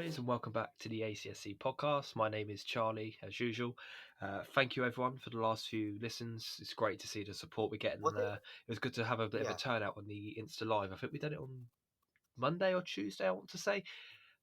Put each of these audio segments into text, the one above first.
guys, and welcome back to the ACSC podcast. My name is Charlie, as usual. Thank you, everyone, for the last few listens. It's great to see the support we're getting. Was it? It was good to have a bit of a Yeah. turnout on the Insta Live. I think we did it on Monday or Tuesday, I want to say.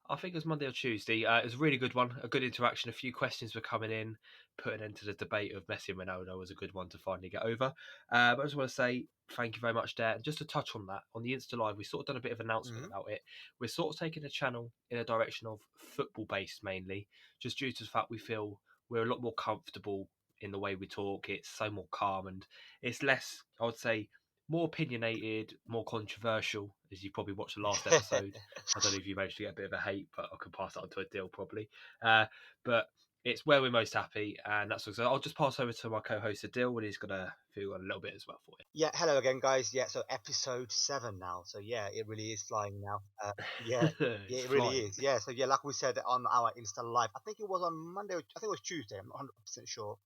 I think it was Monday or Tuesday. It was a really good one, a good interaction. A few questions were coming in, putting into the debate of Messi and Ronaldo was a good one to finally get over. But I just want to say thank you very much, Dare. And just to touch on that, on the Insta Live, we sort of done a bit of announcement Hmm. about it. We're sort of taking the channel in a direction of football based mainly, just due to the fact we feel we're a lot more comfortable in the way we talk. It's so more calm and it's less, I would say, more opinionated, more controversial, as you probably watched the last episode. I don't know if you managed to get a bit of a hate, but I can pass that on to a deal probably. But it's where we're most happy, and that's so. I'll just pass over to my co-host Adil, and he's gonna feel a little bit as well for Yeah. Hello again, guys. Yeah. So episode 7 now. So yeah, it really is flying now. Yeah. you. Yeah, It's it really flying. is. Yeah. So yeah, like we said on our Insta Live, I think it was on Monday. I think it was Tuesday. I'm not 100% sure.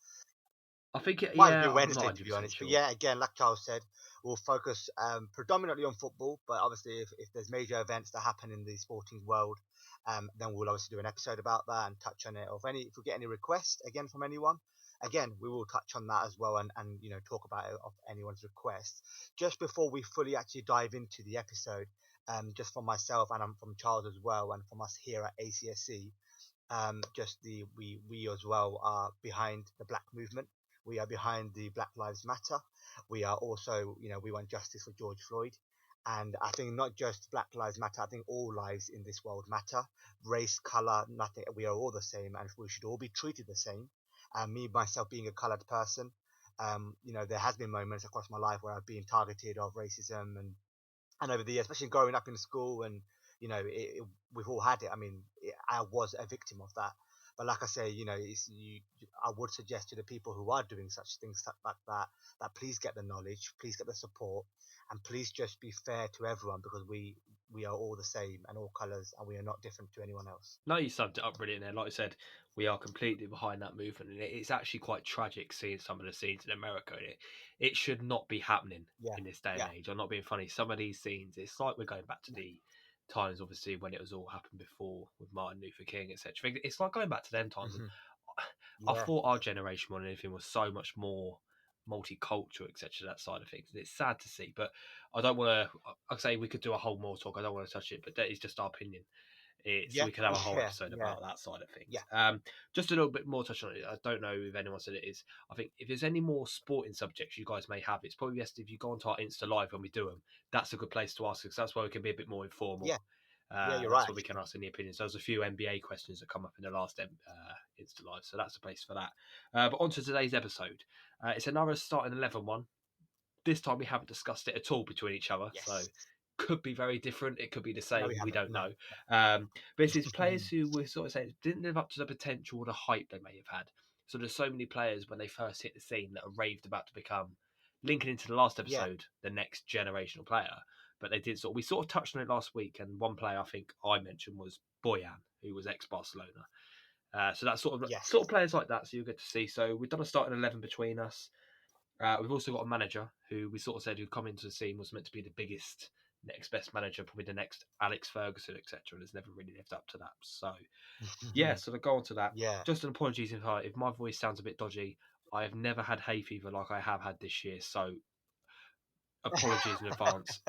I think Might have yeah, been I'm not Wednesday, to 100 be percent honest. But sure. yeah, again, like Charles said, we'll focus predominantly on football. But obviously, if there's major events that happen in the sporting world, then we'll obviously do an episode about that and touch on it. Or if we get any requests again from anyone, again, we will touch on that as well and talk about it of anyone's requests. Just before we fully actually dive into the episode, just from myself and from Charles as well, and from us here at ACSC, just we as well are behind the Black movement. We are behind the Black Lives Matter. We are also, we want justice for George Floyd. And I think not just Black Lives Matter, I think all lives in this world matter. Race, color, nothing. We are all the same and we should all be treated the same. Me, myself, being a colored person, there has been moments across my life where I've been targeted of racism and over the years, especially growing up in school, and we've all had it. I mean, I was a victim of that. But like I say, I would suggest to the people who are doing such things like that, that please get the knowledge, please get the support, and please just be fair to everyone because we are all the same and all colours, and we are not different to anyone else. No, you summed it up brilliant there. Like I said, we are completely behind that movement, and it's actually quite tragic seeing some of the scenes in America. And it should not be happening Yeah, in this day and yeah, age. I'm not being funny. Some of these scenes, it's like we're going back to the times, obviously, when it was all happened before with Martin Luther King, etc. It's like going back to them times. And hmm, I yeah, thought our generation more than anything was so much more multicultural, etc. That side of things, and it's sad to see. But I don't want to. I say we could do a whole more talk. I don't want to touch it, but that is just our opinion. So yeah, we could have a whole yeah, episode yeah, about that side of yeah. things. Just a little bit more touch on it. I don't know if anyone said it is. I think if there's any more sporting subjects you guys may have, it's probably best if you go onto our Insta Live when we do them. That's a good place to ask because that's where we can be a bit more informal. Yeah, yeah, you're That's right, where we can actually. ask any opinions. There's a few NBA questions that come up in the last Insta Live, so that's the place for that. But on to today's episode. It's another starting 11 one. This time we haven't discussed it at all between each other, so Yes. could be very different. It could be the No, we same. We haven't. don't No. know. But it's players who we're sort of saying didn't live up to the potential or the hype they may have had. So there's so many players when they first hit the scene that are raved about to become, linking into the last Yeah. episode, the next generational player. But they did we sort of touched on it last week, and one player I think I mentioned was Boyan, who was ex-Barcelona. So that's Yes. sort of players like that. So you'll get to see. So we've done a starting 11 between us. We've also got a manager who we sort of said who come into the scene was meant to be the biggest, next best manager, probably the next Alex Ferguson, etc., and has never really lived up to that. So yeah, so to go on to that, Yeah. just an apologies if my voice sounds a bit dodgy. I have never had hay fever like I have had this year, so apologies in advance.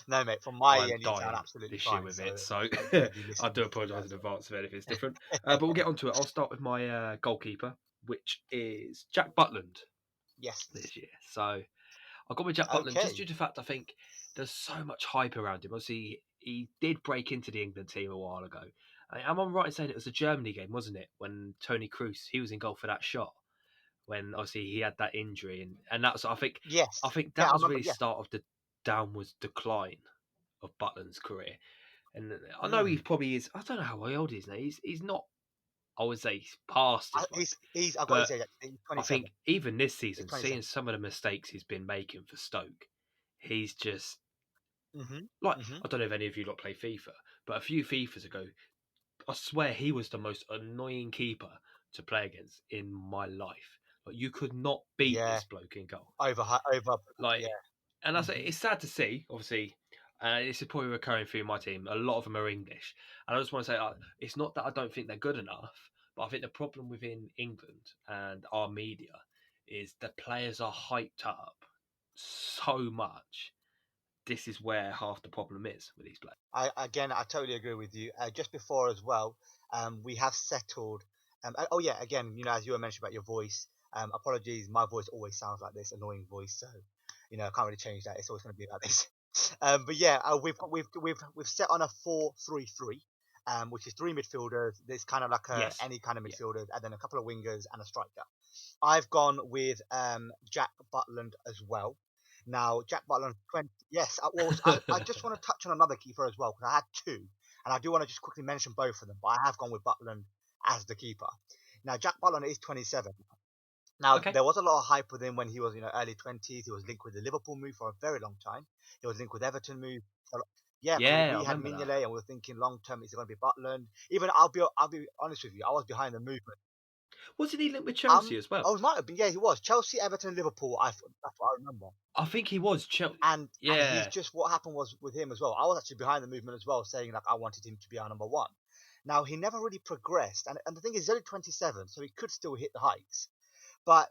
No, mate. From my I'm end, you sound dying absolutely this year fine. with So it, so hopefully the I do listeners do apologise as in well. advance if anything's different. But we'll get on to it. I'll start with my goalkeeper, which is Jack Butland Yes. this year. So I got with Jack Butland just Okay. due to the fact I think there's so much hype around him. Obviously, he did break into the England team a while ago. Am I right in saying it was a Germany game, wasn't it? When Tony Kroos, he was in goal for that shot. When obviously he had that injury, and that's I Yes. think Yeah, that I was remember. really Yeah. start of the downwards decline of Butland's career. And I know he Mm. probably is. I don't know how old he is now. He's not. I would say he's past his prime, He's. I got to but say that he's I 27. think even this He's season, seeing 27. some of the mistakes he's been making for Stoke, he's just Mhm. like Mhm. I don't know if any of you lot play FIFA, but a few FIFAs ago, I swear he was the most annoying keeper to play against in my life. Like you could not beat Yeah. this bloke in goal. Over. Like, Yeah. and I say Mhm. it's sad to see. Obviously, this is probably recurring through my team. A lot of them are English, and I just want to say it's not that I don't think they're good enough, but I think the problem within England and our media is the players are hyped up so much. This is where half the problem is with these players. I totally agree with you. Just before as well, we have settled. Oh yeah, again, as you were mentioning about your voice. Apologies, my voice always sounds like this annoying voice, so I can't really change that. It's always going to be like this. But yeah, we've set on a 4-3-3, which is three midfielders. There's kind of like Yes. any kind of Yeah. midfielders, and then a couple of wingers and a striker. I've gone with Jack Butland as well. Now, Jack Butland, 20. Yes, I just want to touch on another keeper as well, because I had two, and I do want to just quickly mention both of them, but I have gone with Butland as the keeper. Now, Jack Butland is 27. Now, Okay. there was a lot of hype with him when he was, early 20s. He was linked with the Liverpool move for a very long time. He was linked with Everton move. Yeah, because Yeah, I we had remember that. Mignolet and we were thinking long term, is it going to be Butland? Even I'll be honest with you, I was behind the movement. Wasn't he linked with Chelsea as well? Oh, it might have been. Yeah, he was Chelsea, Everton, Liverpool. That's what I remember. I think he was Chelsea. And he's Yeah. just, what happened was with him as well. I was actually behind the movement as well, saying like I wanted him to be our number one. Now he never really progressed, and the thing is, he's only 27, so he could still hit the heights. But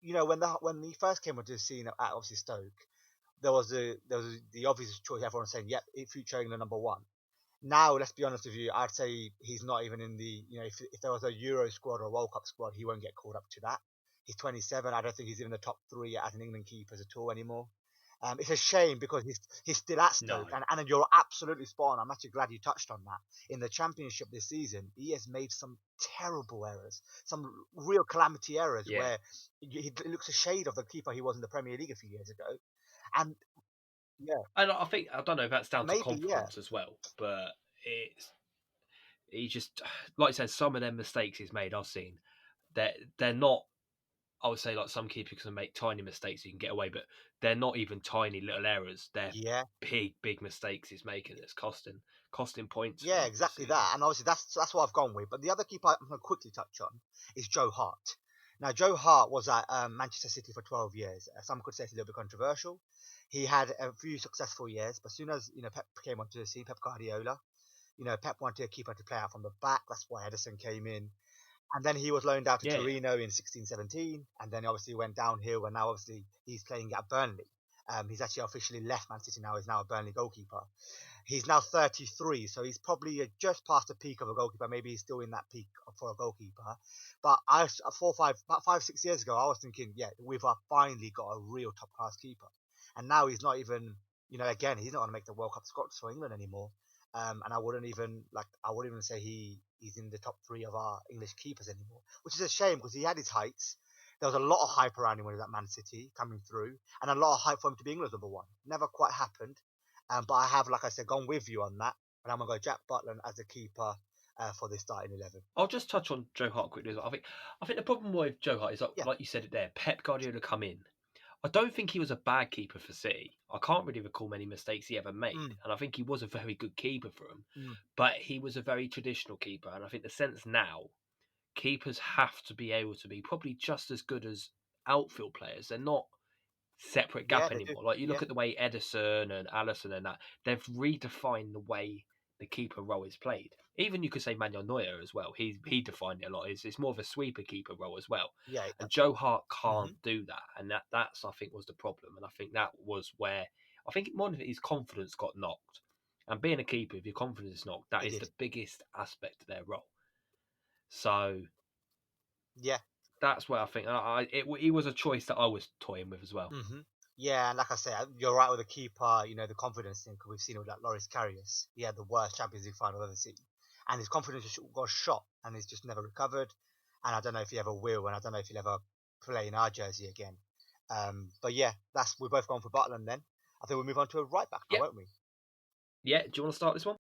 when he first came onto the scene at obviously Stoke, there was the obvious choice. Everyone saying, "Yep, future England number one." Now, let's be honest with you, I'd say he's not even in the, if there was a Euro squad or a World Cup squad, he won't get called up to that. He's 27. I don't think he's in the top three as an England keepers at all anymore. It's a shame because he's still at No. Stoke, and you're absolutely spot on. I'm actually glad you touched on that. In the Championship this season, he has made some terrible errors, some real calamity errors Yeah. where he looks a shade of the keeper he was in the Premier League a few years ago. And yeah, And I don't know if that's down to maybe, yeah, confidence as well, but he just, like I said, some of them mistakes he's made I've seen. They're not, I would say, like some keepers can make tiny mistakes you can get away, but they're not even tiny little errors. They're yeah. big mistakes he's making. It's costing points for Yeah, him this exactly season. that. And obviously that's what I've gone with. But the other keeper I'm going to quickly touch on is Joe Hart. Now, Joe Hart was at Manchester City for 12 years. Some could say it's a little bit controversial. He had a few successful years, but as soon as Pep came onto the scene, Pep Guardiola, Pep wanted a keeper to play out from the back. That's why Edison came in. And then he was loaned out to Yeah, Torino in 16-17, and then obviously went downhill, and now obviously he's playing at Burnley. He's actually officially left Man City now. He's now a Burnley goalkeeper. He's now 33, so he's probably just past the peak of a goalkeeper. Maybe he's still in that peak for a goalkeeper. But about 5, 6 years ago, I was thinking, yeah, we've finally got a real top class keeper. And now he's not even, again, he's not going to make the World Cup squad for England anymore. And I wouldn't even say he's in the top three of our English keepers anymore, which is a shame because he had his heights. There was a lot of hype around him when he was at Man City coming through, and a lot of hype for him to be England's number one. Never quite happened. But I have, like I said, gone with you on that. And I'm going to go Jack Butland as the keeper for this starting 11. I'll just touch on Joe Hart quickly. I think the problem with Joe Hart is Yeah. like you said it there. Pep Guardiola come in. I don't think he was a bad keeper for City. I can't really recall many mistakes he ever made, Mm, and I think he was a very good keeper for him. mm. But he was a very traditional keeper, and I think the sense now, keepers have to be able to be probably just as good as outfield players. They're not separate Yeah, gap they do. anymore. Like you Yeah, look at the way Edison and Allison and that, they've redefined the way the keeper role is played. Even you could say Manuel Neuer as well. He defined it a lot. It's more of a sweeper keeper role as well. yeah. And Joe Hart Mm-hmm. can't do that, and that's I think was the problem. And I think that was where I think more of his confidence got knocked. And being a keeper, if your confidence is knocked, that It is the did. biggest aspect of their role. So Yeah. that's where I think he was a choice that I was toying with as well. Mm-hmm. Yeah, and like I said, you're right with the keeper, the confidence thing, because we've seen it with like Loris Karius. He had the worst Champions League final I've ever seen. And his confidence just got shot, and he's just never recovered. And I don't know if he ever will, and I don't know if he'll ever play in our jersey again. But yeah, we're both going for Butland then. I think we'll move on to a right back now, Yeah, won't we? yeah. Do you want to start this one?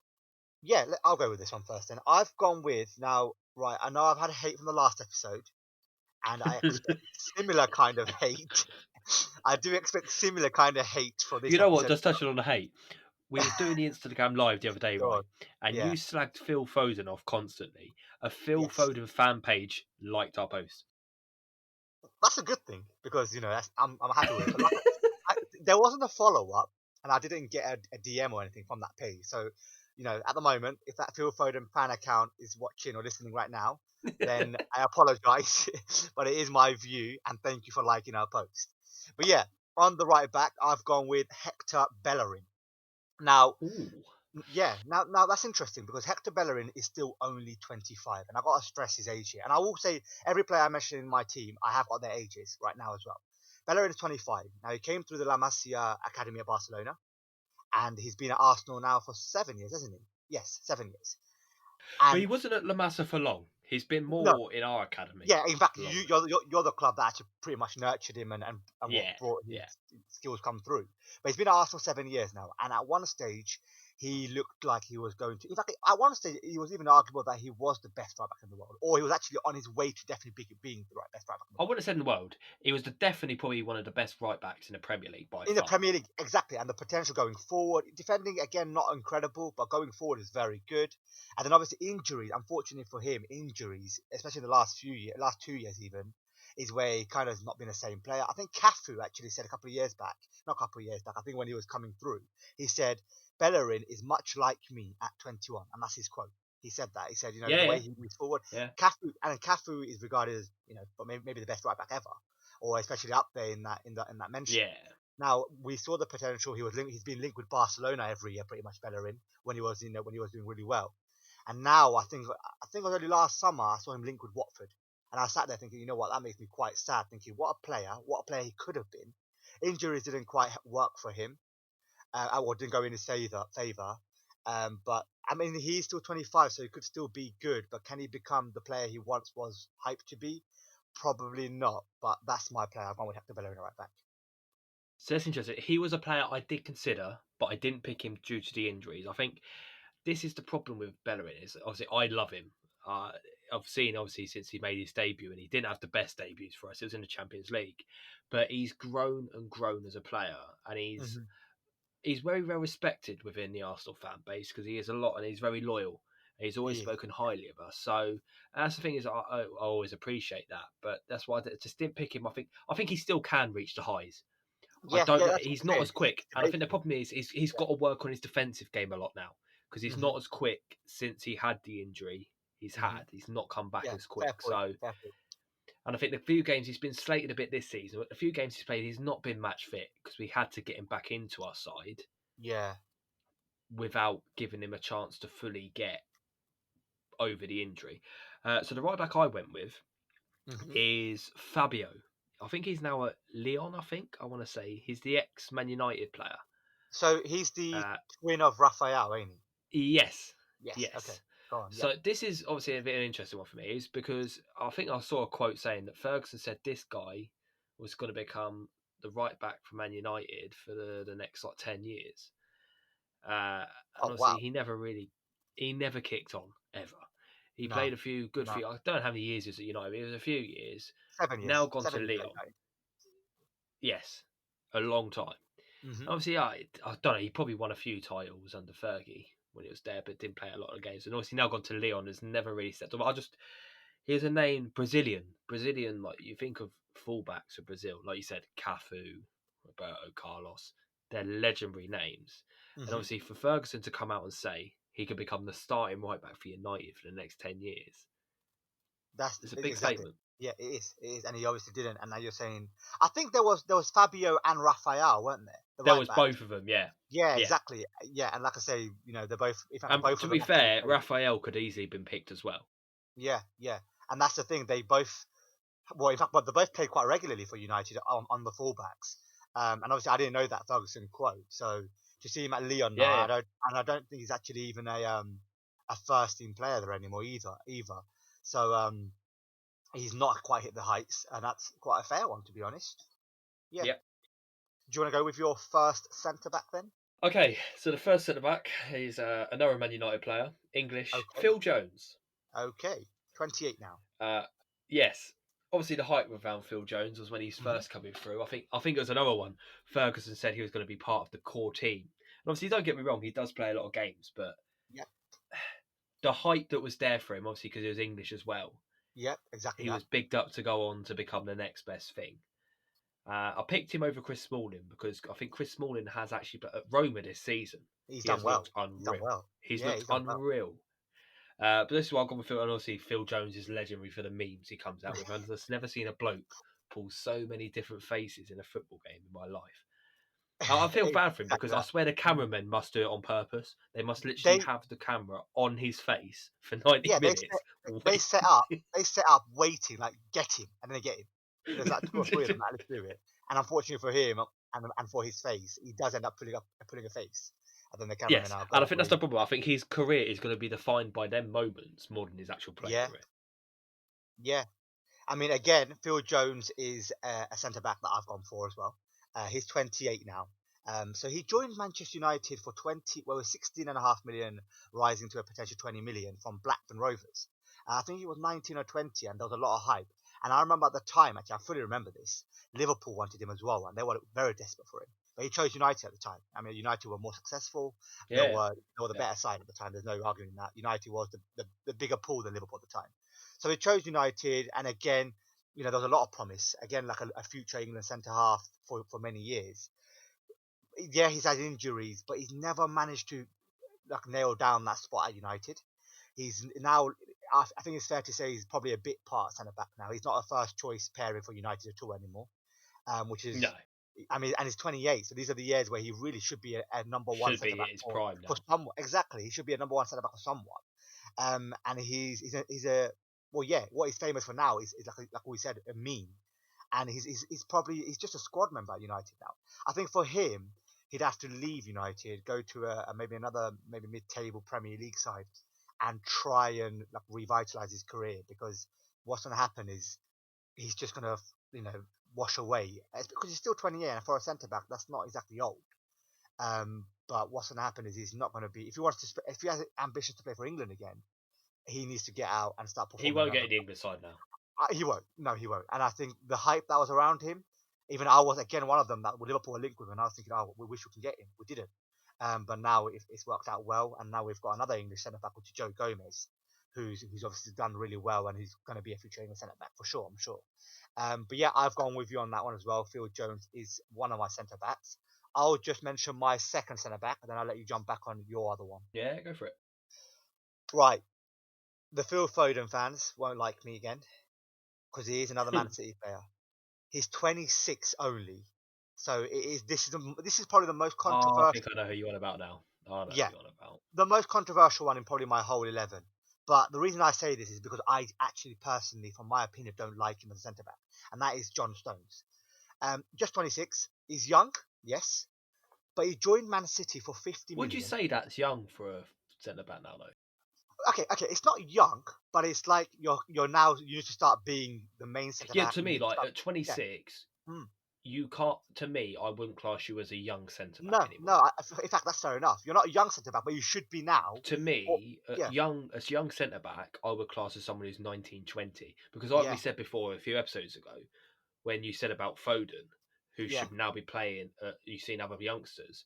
Yeah, I'll go with this one first then. I've gone with, now, right, I know I've had a hate from the last episode, and I expect similar kind of hate. I do expect similar kind of hate for this You know what? episode. Just touching on the hate. We was doing the Instagram live the other day, Go on. right? And you Yeah. slagged Phil Foden off constantly. A Phil Yes. Foden fan page liked our post. That's a good thing because I'm happy with it. But there wasn't a follow up, and I didn't get a DM or anything from that page. So, at the moment, if that Phil Foden fan account is watching or listening right now, then I apologise, but it is my view, and thank you for liking our post. But yeah, on the right back, I've gone with Hector Bellerin. Now, Ooh. yeah, now that's interesting because Hector Bellerin is still only 25, and I got to stress his age here. And I will say every player I mention in my team, I have got their ages right now as well. Bellerin is 25. Now he came through the La Masia Academy at Barcelona, and he's been at Arsenal now for 7 years, hasn't he? Yes, 7 years. But And he wasn't at La Masia for long. He's been no, more in our academy yeah, in fact, longer. you're the club that actually pretty much nurtured him and what Yeah, brought his yeah. skills come through. But he's been at Arsenal 7 years now, and at one stage he looked like he was going to. In fact, at one stage he was even arguable that he was the best right back in the world, or he was actually on his way to definitely being the best right back in the I world. wouldn't have said in the world. He was definitely probably one of the best right backs in the Premier League by In the far. Premier League, exactly, and the potential going forward, defending again not incredible, but going forward is very good. And then obviously injuries, unfortunately for him, injuries, especially in the last 2 years even, is where he kind of has not been the same player. I think Cafu actually said a couple of years back, not a couple of years back, I think when he was coming through, he said Bellerin is much like me at 21, and that's his quote. He said that. He said, Yeah, the yeah, way he moves forward, yeah. Cafu is regarded as, but maybe the best right back ever, or especially up there in that mention. Yeah. Now we saw the potential. He's been linked with Barcelona every year, pretty much Bellerin when he was when he was doing really well. And now I think it was only last summer I saw him linked with Watford, and I sat there thinking, you know what, that makes me quite sad. Thinking what a player he could have been. Injuries didn't quite work for him, or didn't go in his favour. But I mean, he's still 25, so he could still be good. But can he become the player he once was hyped to be? Probably not. But that's my player. I've gone with Hector Bellerin right back. So that's interesting. He was a player I did consider, but I didn't pick him due to the injuries. I think this is the problem with Bellerin. Is obviously I love him. Uh, I've seen obviously since he made his debut, and he didn't have the best debuts for us. It was in the Champions League, but he's grown and grown as a player, and Hmm. he's very well respected within the Arsenal fan base because he is a lot and he's very loyal. He's always He is. spoken highly of us. So and that's the thing is I always appreciate that, but that's why I just didn't pick him. I think he still can reach the highs. I Yeah, don't yeah, know. that's what He's I'm not saying. as quick, It's and I think the debatable. problem is he's got to work on his defensive game a lot now because he's Hmm. not as quick since he had the injury he's Hmm. had. He's not come back Yeah, as fair quick. point. So, Fair point. and I think the few games he's been slated a bit this season, but the few games he's played, he's not been match fit because we had to get him back into our side Yeah. without giving him a chance to fully get over the injury. So the right back I went with Hmm. is Fabio. I think he's now at Leon. I think I want to say he's the ex Man United player. So he's the Uh, twin of Raphael, ain't yes, he? Yes. Okay. yes. Go on. Yep. So this is obviously a bit of an interesting one for me, is because I think I saw a quote saying that Ferguson said this guy was going to become the right back for Man United for the next like 10 years. Uh, and Oh obviously wow. he never kicked on ever. He No. played a few good No. few. I don't know how many years he was at United. But it was a few years. 7 years. Now gone to 7 years played Leon. Yes, a long time. night. Hmm. Obviously, I don't know. He probably won a few titles under Fergie when he was there, but didn't play a lot of games. And obviously now gone to Leon, has never really stepped up. Here's a name Brazilian. Like you think of fullbacks of Brazil, like you said, Cafu, Roberto Carlos. They're legendary names, and Hmm. obviously for Ferguson to come out and say he could become the starting right back for United for the next 10 years, That's it's a big exactly. statement. Yeah, it is. It is, and he obviously didn't. And now you're saying, I think there was Fabio and Raphael, weren't there? The There right was backs. both of them, yeah, Yeah, yeah. exactly. Yeah, and like I say, they're both. In fact, And both to of be them actually fair, played. Raphael could easily have been picked as well. Yeah, yeah, and that's the thing. They both. Well, in fact, but they both played quite regularly for United on the fullbacks. And obviously, I didn't know that Ferguson quote. So to see him at Leon now, Yeah, yeah. I don't think he's actually even a first team player there anymore either. So he's not quite hit the heights, and that's quite a fair one to be honest. Yeah. Yeah. Do you want to go with your first centre back then? Okay, so the first centre back is another Man United player, English, Okay. Phil Jones. Okay. 28 now. Uh, yes, obviously the hype around Phil Jones was when he's Hmm. first coming through. I think it was another one. Ferguson said he was going to be part of the core team. And obviously, don't get me wrong, he does play a lot of games, but Yep. the hype that was there for him, obviously because he was English as well, Yep. Exactly he that. was bigged up to go on to become the next best thing. I picked him over Chris Smalling because I think Chris Smalling has actually, but at Roma this season, He's he done has well. looked He's done unreal. well. He's Yeah, looked he's done well. unreal. But this is why I've gone with Phil. And obviously, Phil Jones is legendary for the memes he comes out with. I've just never seen a bloke pull so many different faces in a football game in my life. I feel bad for him Exactly because I that. swear the cameramen must do it on purpose. They must literally They have the camera on his face for 90 yeah, minutes. they Wait. set up they set up waiting, like get him, and then they get him. There's like two or three of them that actually do it. And unfortunately for him and for his face, he does end up pulling a face. And then the cameramen Yes, are and go I think for that's the him. problem. I think his career is going to be defined by them moments more than his actual playing Yeah, career. yeah. I mean, again, Phil Jones is a centre back that I've gone for as well. He's 28 now. So he joined Manchester United for 16.5 million, rising to a potential 20 million from Blackburn Rovers. I think he was 19 or 20, and there was a lot of hype. And I remember at the time, actually, I fully remember this. Liverpool wanted him as well, and they were very desperate for him. But he chose United at the time. I mean, United were more successful. Yeah, They were the yeah. better side at the time. There's no arguing that. United was the bigger pool than Liverpool at the time. So he chose United, and again, there was a lot of promise. Again, like a future England centre half for many years. Yeah, he's had injuries, but he's never managed to like nail down that spot at United. He's now, I think it's fair to say, he's probably a bit part centre back now. He's not a first choice pairing for United at all anymore. Which No, is, I mean, and he's 28, so these are the years where he really should be a number one should centre be back at his prime for now. someone. Exactly, he should be a number one centre back for someone. And he's a well, yeah. What he's famous for now is like we said, a meme, and he's just a squad member at United now. I think for him, he'd have to leave United, go to maybe another maybe mid-table Premier League side, and try and like revitalize his career, because what's going to happen is he's just going to wash away. It's because he's still 28, and for a centre back, that's not exactly old. But what's going to happen is he's not going to be, if he wants to, if he has ambitions to play for England again, he needs to get out and start He performing won't around get the in the England side now. He won't. No, he won't. And I think the hype that was around him, even I was again one of them that Liverpool were linked with, and I was thinking, oh, we wish we can get him. We didn't. But now it's worked out well, and now we've got another English centre back, which is Joe Gomez, who's obviously done really well, and he's going to be a future English centre back for sure, I'm sure. But yeah, I've gone with you on that one as well. Phil Jones is one of my centre backs. I'll just mention my second centre back, and then I'll let you jump back on your other one. Yeah, go for it. Right, the Phil Foden fans won't like me again because he is another Man City player. He's 26 only, so it is. This is probably the most Oh, I controversial. think I know who you're on about now. I know who Yeah, you're on about. the most controversial one in probably my whole 11. But the reason I say this is because I actually personally, from my opinion, don't like him as a centre back, and that is John Stones. Just 26. He's young, yes, but he joined Man City for 50 Would you million. say that's young for a centre back now, though? Okay, it's not young, but it's like you're now you need to start being the main centre Yeah, back. to You me, need to like start, at yeah. 26, Hmm. you can't. To me, I wouldn't class you as a young centre back No, anymore. no. In fact, that's fair enough. You're not a young centre back, but you should be now. To Or me, yeah, as young centre back, I would class as someone who's 19, 20. Because like we yeah, said before a few episodes ago, when you said about Foden, who yeah. should now be playing, you've seen other youngsters.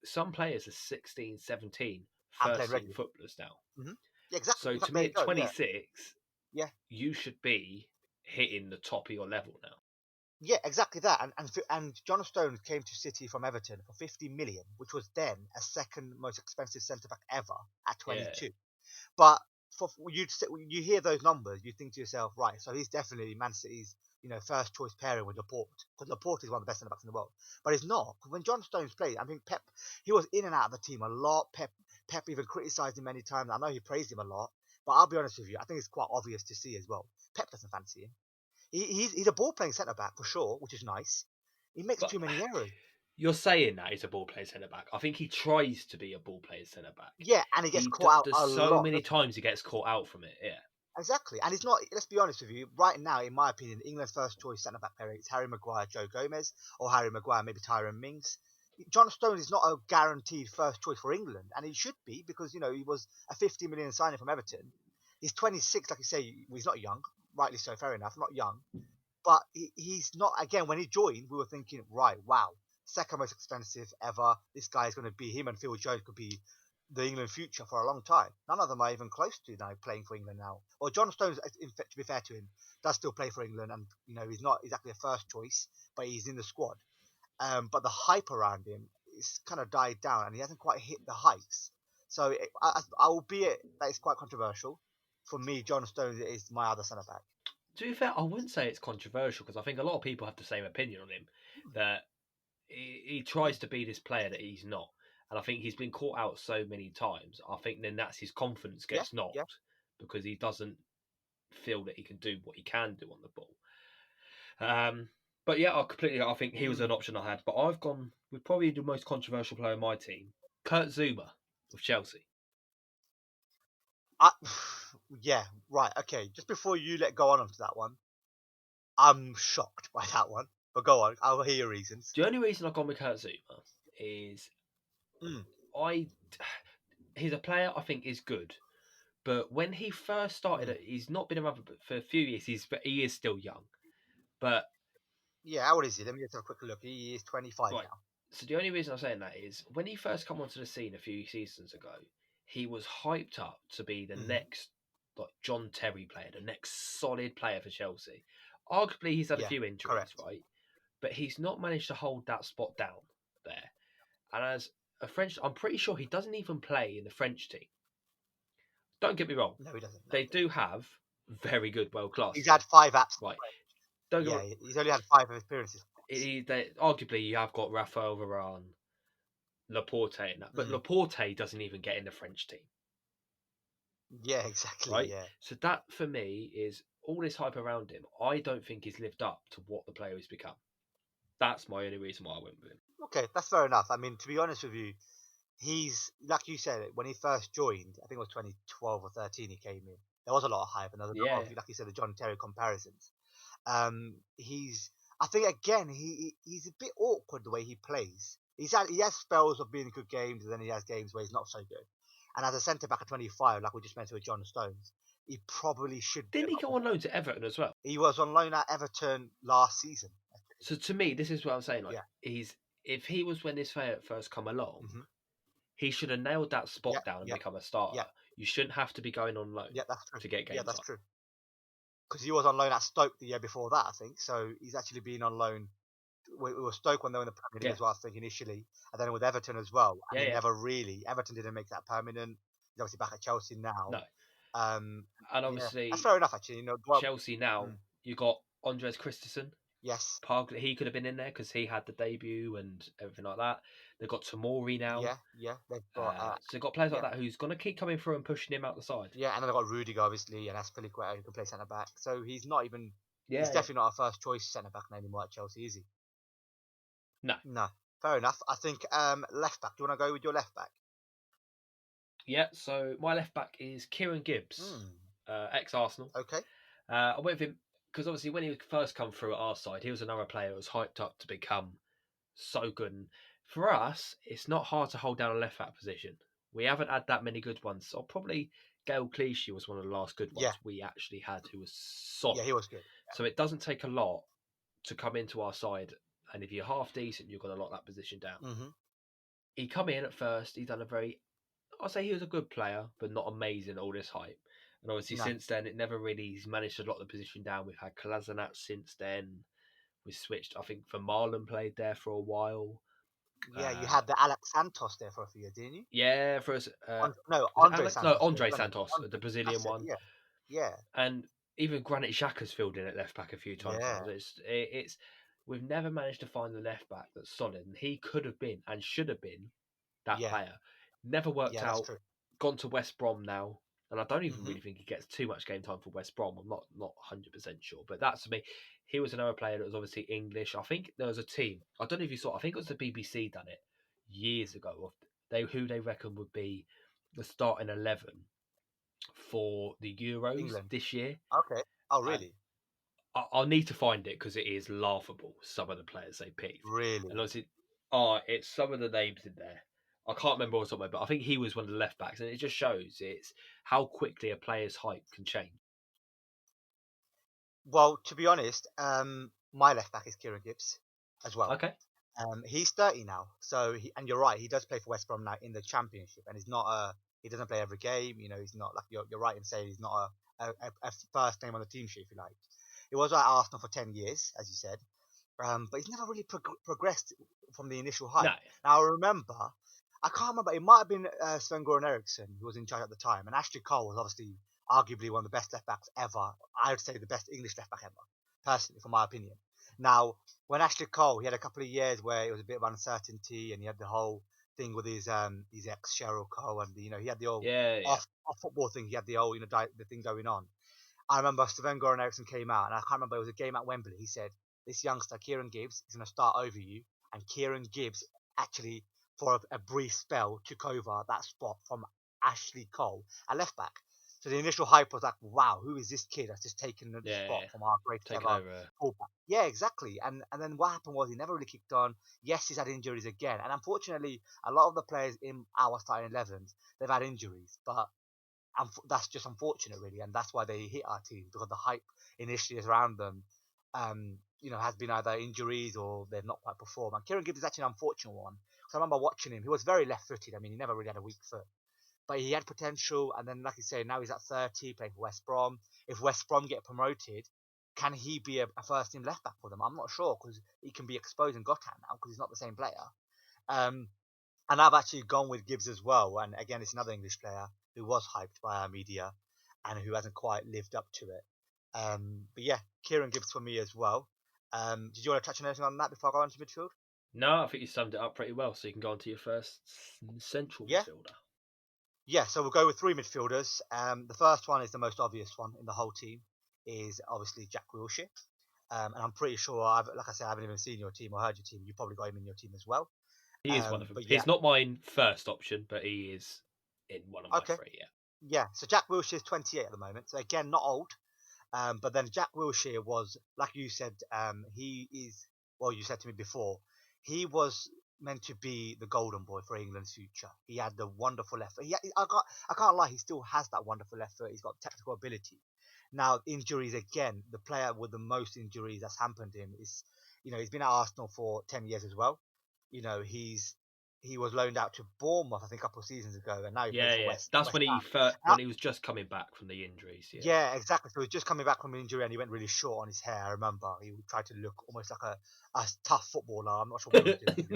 Some players are 16, 17, And playing 13 regularly. footballers now. Hmm. Yeah, exactly. So In to fact, there me, you at go. Yeah, 26, yeah, you should be hitting the top of your level now. yeah. Exactly that. And John Stones came to City from Everton for 50 million, which was then a second most expensive centre back ever at Yeah. 22. But for you hear those numbers, you think to yourself, right? So he's definitely Man City's first choice pairing with Laporte, because Laporte is one of the best centre backs in the world. But it's not. When John Stones played, I mean, Pep, he was in and out of the team a lot. Pep even criticised him many times. I know he praised him a lot, but I'll be honest with you, I think it's quite obvious to see as well. Pep doesn't fancy him. He's a ball playing centre back for sure, which is nice. He makes But too many errors. you're saying that he's a ball player centre back. I think he tries to be a ball player centre back. Yeah, and he gets caught out Does a so lot, many doesn't he? times he gets caught out from it. Yeah. Exactly, and it's not. Let's be honest with you. Right now, in my opinion, England's first choice centre back pairing is Harry Maguire, Joe Gomez, or Harry Maguire, maybe Tyrone Mings. John Stones is not a guaranteed first choice for England, and he should be, because he was a 50 million signing from Everton. He's 26, like you say. He's not young, rightly so, fair enough, not young, but he's not. Again, when he joined, we were thinking, right, wow, second most expensive ever. This guy is going to be him, and Phil Jones could be the England future for a long time. None of them are even close to playing for England now. Or John Stones, to be fair to him, does still play for England, and he's not exactly a first choice, but he's in the squad. But the hype around him is kind of died down, and he hasn't quite hit the heights. So, albeit that it's quite controversial, for me, John Stones is my other centre back. To be fair, I wouldn't say it's controversial because I think a lot of people have the same opinion on him. That he tries to be this player that he's not, and I think he's been caught out so many times. I think then that's his confidence Yeah, gets knocked yeah. because he doesn't feel that he can do what he can do on the ball. But yeah, I think he was an option I had. But I've gone with probably the most controversial player in my team, Kurt Zuma of Chelsea. Yeah, right. Okay, just before you go on to that one, I'm shocked by that one. But go on, I'll hear your reasons. The only reason I've gone with Kurt Zuma is Mm. he's a player I think is good. But when he first started, he's not been around for a few years. He is still young. But Yeah, how old is he? Let me just have a quick look. He is 25 right, now. so the only reason I'm saying that is when he first come onto the scene a few seasons ago, he was hyped up to be the next like John Terry player, the next solid player for Chelsea. Arguably, he's had a Yeah, few injuries, correct. right? But he's not managed to hold that spot down there. And as a French, I'm pretty sure he doesn't even play in the French team. Don't get me wrong; No, he doesn't. No, they do have very good, world class he's team, had 5 apps. right? Don't get me Yeah, wrong, he's only had 5 appearances. arguably you have got Raphael Varane, Laporte, in that, but Laporte doesn't even get in the French team, Yeah, exactly. right? Yeah. So that for me is all this hype around him. I don't think he's lived up to what the player has become. That's my only reason why I went with him. Okay, that's fair enough. I mean, to be honest with you, he's like you said when he first joined. I think it was 2012 or 13. He came in. There was a lot of hype, and there was a lot Yeah, of, like you said, the John Terry comparisons. He's. I think again, he's a bit awkward the way he plays. He has spells of being good games, and then he has games where he's not so good. And as a centre back at 25, like we just mentioned with John Stones, he probably should be. didn't he go on loan to Everton as well? He was on loan at Everton last season. So to me, this is what I'm saying. Like Yeah. if he was when this player first come along, Mm-hmm. he should have nailed that Yeah. spot down and Yeah. become a starter. Yeah. You shouldn't have to be going on loan Yeah. That's true. to get game Yeah, that's time. true. Because he was on loan at Stoke the year before that, I think. So he's actually been on loan. It was Stoke when they were in the Premier League Yeah. as well, I think, initially. And then with Everton as well. And Yeah, he yeah. never really, Everton didn't make that permanent. He's obviously back at Chelsea now. No. And And obviously, that's fair enough, actually. Well, Chelsea now, you got Andres Christensen. yes. Park, he could have been in there because he had the debut and everything like that. They've got Tamori now. Yeah. They've got, so they've got players like that who's going to keep coming through and pushing him out the side. Yeah, and then they've got Rudiger, obviously, and Aspilicueta, who can play centre back. So he's not even. Yeah, he's definitely not a first choice centre back anymore at Chelsea, is he? No. No. Fair enough. I think left back. Do you want to go with your left back? Yeah, so my left back is Kieran Gibbs, ex Arsenal. Okay. I went with him because obviously when he first come through at our side, he was another player that was hyped up to become so good. And for us, it's not hard to hold down a left back position. We haven't had that many good ones. So probably Gail Clichy was one of the last good ones we actually had, who was solid. Yeah, he was good. Yeah. So it doesn't take a lot to come into our side, and if you're half decent, you're going to lock that position down. Mm-hmm. He come in at first. He's done I'll say he was a good player, but not amazing. All this hype, and obviously since then, it never really he's managed to lock the position down. We've had Kolasinac since then. We switched. I think Van Marlen played there for a while. Yeah, you had the Alex Santos there for a few years, didn't you? Yeah, for us. Andre Santos. No, Andre Santos, the Brazilian one. Yeah. And even Granit Xhaka's filled in at left back a few times. Yeah. It's we've never managed to find the left back that's solid, and he could have been and should have been that player. Never worked out. That's true. Gone to West Brom now, and I don't even really think he gets too much game time for West Brom. I'm not 100% sure, but that's to me. He was another player that was obviously English. I think there was a team. I don't know if you saw. I think it was the BBC done it years ago. Who they reckon would be the starting 11 for the Euros England this year. Okay. Oh, really? I'll need to find it because it is laughable. Some of the players they picked. Really? And obviously, it's some of the names in there. I can't remember what's on there, but I think he was one of the left backs, and it just shows it's how quickly a player's hype can change. Well, to be honest, my left back is Kieran Gibbs as well. Okay. He's 30 now, so and you're right, he does play for West Brom now in the Championship, and he doesn't play every game. He's not like you're right in saying he's not a first name on the team sheet, if you like. He was at Arsenal for 10 years, as you said, but he's never really progressed from the initial No, hype. Now I remember, I can't remember, it might have been Sven-Göran Eriksson who was in charge at the time, and Ashley Cole was obviously arguably one of the best left backs ever. I would say the best English left back ever, personally, from my opinion. Now, when Ashley Cole, he had a couple of years where it was a bit of uncertainty, and he had the whole thing with his ex Cheryl Cole, and he had the old yeah. off football thing. He had the old the thing going on. I remember Sven Goran Eriksson came out, and I can't remember, it was a game at Wembley. He said, "This youngster Kieran Gibbs is going to start over you," and Kieran Gibbs actually, for a brief spell, took over that spot from Ashley Cole at left back. So the initial hype was like, wow, who is this kid that's just taken the spot Yeah, from our greatest taking ever over. fullback? Yeah, exactly. And then what happened was he never really kicked on. Yes, he's had injuries again. And unfortunately, a lot of the players in our starting 11s, they've had injuries. But that's just unfortunate, really. And that's why they hit our team, because the hype initially is around them, has been either injuries or they've not quite performed. And Kieran Gibbs is actually an unfortunate one. Because I remember watching him. He was very left-footed. I mean, he never really had a weak foot, but he had potential. And then, like you say, now he's at 30, playing for West Brom. If West Brom get promoted, can he be a first team left back for them? I'm not sure, because he can be exposed and got at now, because he's not the same player. Um, and I've actually gone with Gibbs as well. And again, it's another English player who was hyped by our media and who hasn't quite lived up to it. But yeah, Kieran Gibbs for me as well. Did you want to touch on anything on that before I go on to midfield? No, I think you summed it up pretty well. So you can go on to your first central Yeah, midfielder. yeah. So we'll go with three midfielders. The first one is the most obvious one in the whole team, is obviously Jack Wilshere. And I'm pretty sure, like I said, I haven't even seen your team or heard your team. You probably got him in your team as well. He is one of them. But yeah, He's not mine first option, but he is in one of my okay. three. Yeah. Yeah, so Jack Wilshere is 28 at the moment. So again, not old. But then Jack Wilshere was, like you said, he is, well, you said to me before, he was meant to be the golden boy for England's future. He had the wonderful left foot. I can't lie, he still has that wonderful left foot. He's got technical ability. Now, injuries again, the player with the most injuries that's hampered him is, he's been at Arsenal for 10 years as well. He was loaned out to Bournemouth, I think, a couple of seasons ago, and now he plays Yeah, for yeah. West That's when Ham. when he was just coming back from the injuries. Yeah. Yeah, exactly. So he's just coming back from an injury and he went really short on his hair. I remember he tried to look almost like a tough footballer. I'm not sure what he was doing.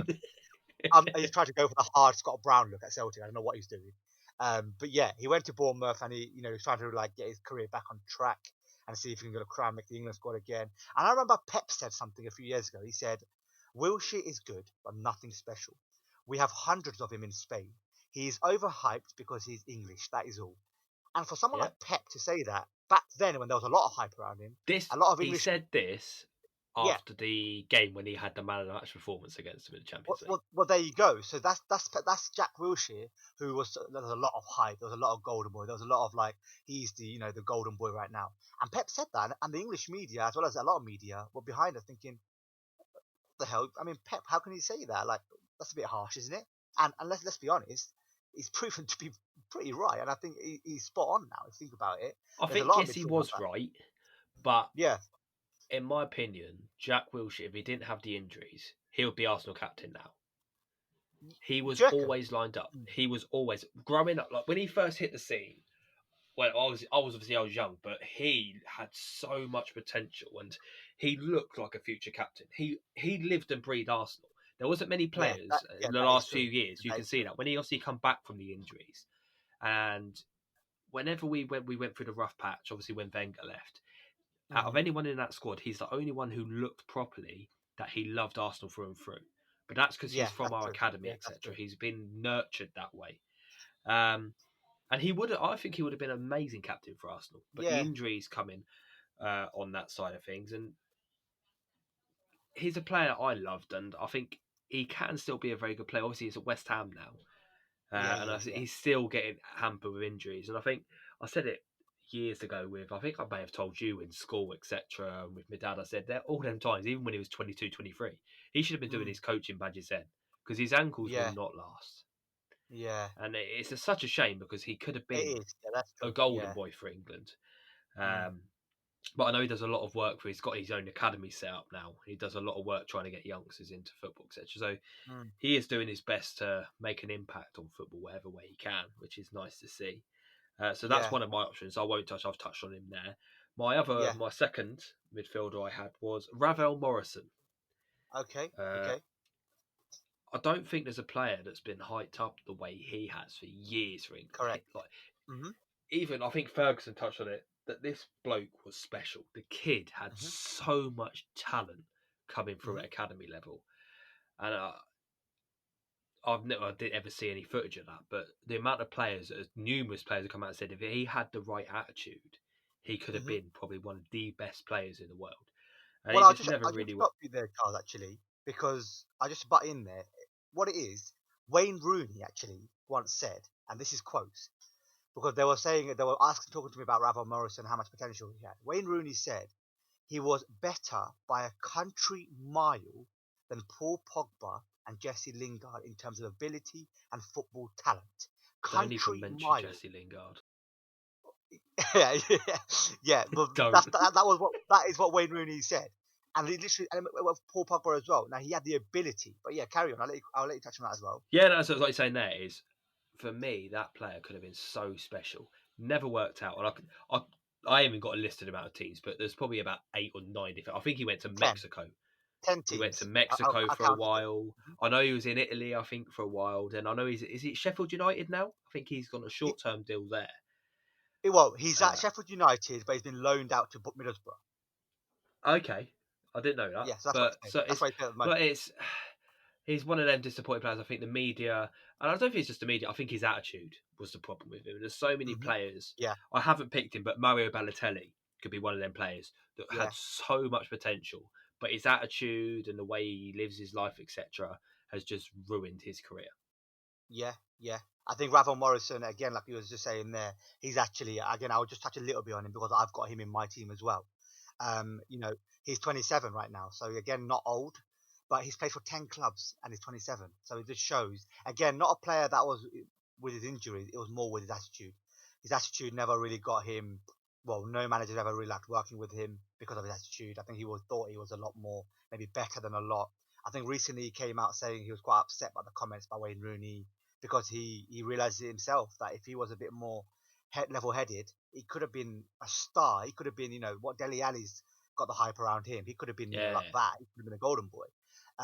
He tried to go for the hard Scott Brown look at Celtic. I don't know what he's doing. But yeah, he went to Bournemouth and he was trying to like get his career back on track and see if he can get a make the England squad again. And I remember Pep said something a few years ago. He said, "Wilshere is good, but nothing special. We have hundreds of him in Spain. He is overhyped because he's English. That is all." And for someone Yeah. like Pep to say that back then, when there was a lot of hype around him, a lot of He English, said this yeah. after the game when he had the man of the match performance against him in the Well, Champions League. well, well, there you go. So that's Jack Wilshere, who was there was a lot of hype. There was a lot of golden boy. There was a lot of like he's the the golden boy right now. And Pep said that, and the English media as well as a lot of media were behind it, thinking, "What the hell? I mean, Pep, how can he say that? Like that's a bit harsh, isn't it?" And let's be honest, he's proven to be pretty right. And I think he's spot on now. If you think about it, I there's a think lot of yes, he midfield like was that. right, but Yeah, in my opinion, Jack Wilshere, if he didn't have the injuries, he would be Arsenal captain now. He do was you reckon? always lined up. He was always growing up. Like when he first hit the scene, well, I was young, but he had so much potential, and he looked like a future captain. He lived and breathed Arsenal. There wasn't many players in the That is last true. few years. You That can is see true. that when he obviously come back from the injuries, and whenever we went through the rough patch, obviously when Wenger left, out of Hmm. anyone in that squad, he's the only one who looked properly that he loved Arsenal through and through. But that's because he's Yeah, from that's our true. academy, Yeah, that's etc. true. He's been nurtured that way. Um, and he would, I think, he would have been an amazing captain for Arsenal. But the Yeah, injuries come in on that side of things, and he's a player I loved, and I think he can still be a very good player. Obviously, he's at West Ham now, yeah, and he is. Yeah. he's still getting hampered with injuries. And I think I said it years ago with, I think I may have told you in school, etc. With my dad, I said that all them times, even when he was 22, 23, he should have been doing Mm, his coaching badges then because his ankles will yeah, not last. yeah. And such a shame because he could have It been is. Yeah, that's a true. golden Yeah. boy for England. Mm, Um, But I know he does a lot of work for. He's got his own academy set up now. He does a lot of work trying to get youngsters into football, etc. So Mm. he is doing his best to make an impact on football whatever way he can, which is nice to see. So that's Yeah, one of my options. I won't touch. I've touched on him there. yeah. My second midfielder I had was Ravel Morrison. Okay, Uh, okay. I don't think there's a player that's been hyped up the way he has for years for England. Correct. Like Mhm, even I think Ferguson touched on it that this bloke was special. The kid had mhm, so much talent coming through mhm, at academy level, and I didn't ever see any footage of that. But the amount of players, numerous players, have come out and said if he had the right attitude, he could have mhm. been probably one of the best players in the world. And Well, he just never I'll just really. stop you there, Charles. Actually, because I just butt in there. What it is, Wayne Rooney actually once said, and this is quotes, because they were asking, talking to me about Ravel Morrison, how much potential he had. Wayne Rooney said he was better by a country mile than Paul Pogba and Jesse Lingard in terms of ability and football talent. Don't even Country mention mile. Jesse Lingard. Yeah, yeah, yeah. But Don't. that is what Wayne Rooney said, and he literally and with Paul Pogba as well. Now he had the ability, but yeah, carry on. I'll let you touch on that as well. Yeah, that's what I was saying. There is for me that player could have been so special. Never worked out, and I haven't got a listed amount of teams, but there's probably about 8 or 9 different. I think he went to Ten, Mexico. 10 He went to teams. Mexico I for a counted it. while. I know he was in Italy, I think, for a while. Then I know is he at Sheffield United now? I think he's got a He, short term deal there. well, he's at Uh, Sheffield United, but he's been loaned out to Middlesbrough. okay, I didn't know that, Yeah, so that's what but he's playing. so That's it's why he's playing at the moment. but it's he's one of them disappointing players. I think the media, and I don't think it's just the media. I think his attitude was the problem with him. There's so many Hmm. players. Yeah, I haven't picked him, but Mario Balotelli could be one of them players that yeah. had so much potential, but his attitude and the way he lives his life, etc., has just ruined his career. Yeah, yeah. I think Ravel Morrison, again, like you was just saying there, he's actually, again, I'll just touch a little bit on him because I've got him in my team as well. You know, he's 27 right now. So again, not old, but he's played for 10 clubs and he's 27. So it just shows, again, not a player that was with his injuries. It was more with his attitude. His attitude never really got him, well, no manager ever really liked working with him because of his attitude. I think thought he was a lot more, maybe better than a lot. I think recently he came out saying he was quite upset by the comments by Wayne Rooney because he realized it himself that if he was a bit more level headed, he could have been a star. He could have been, what Dele Alli's got the hype around him. He could have been, Yeah. like that. He could have been a golden boy.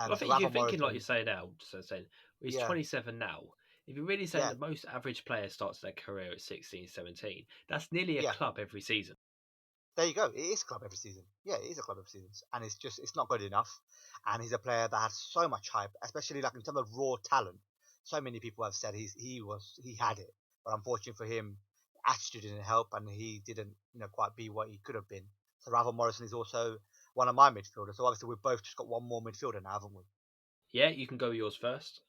Well, I So think you're Ravel thinking like you Morrison, say now. So saying he's yeah, 27 now. If you're really saying yeah, that most average players starts their career at 16, 17, that's nearly a yeah. club every season. There you go. It is a club every season. Yeah, it is a club every season, and it's not good enough. And he's a player that has so much hype, especially like in terms of raw talent. So many people have said he had it, but unfortunately for him, attitude didn't help, and he didn't quite be what he could have been. So Ravel Morrison is also one of my midfielders. So obviously we've both just got one more midfielder now, haven't we? Yeah, you can go yours first.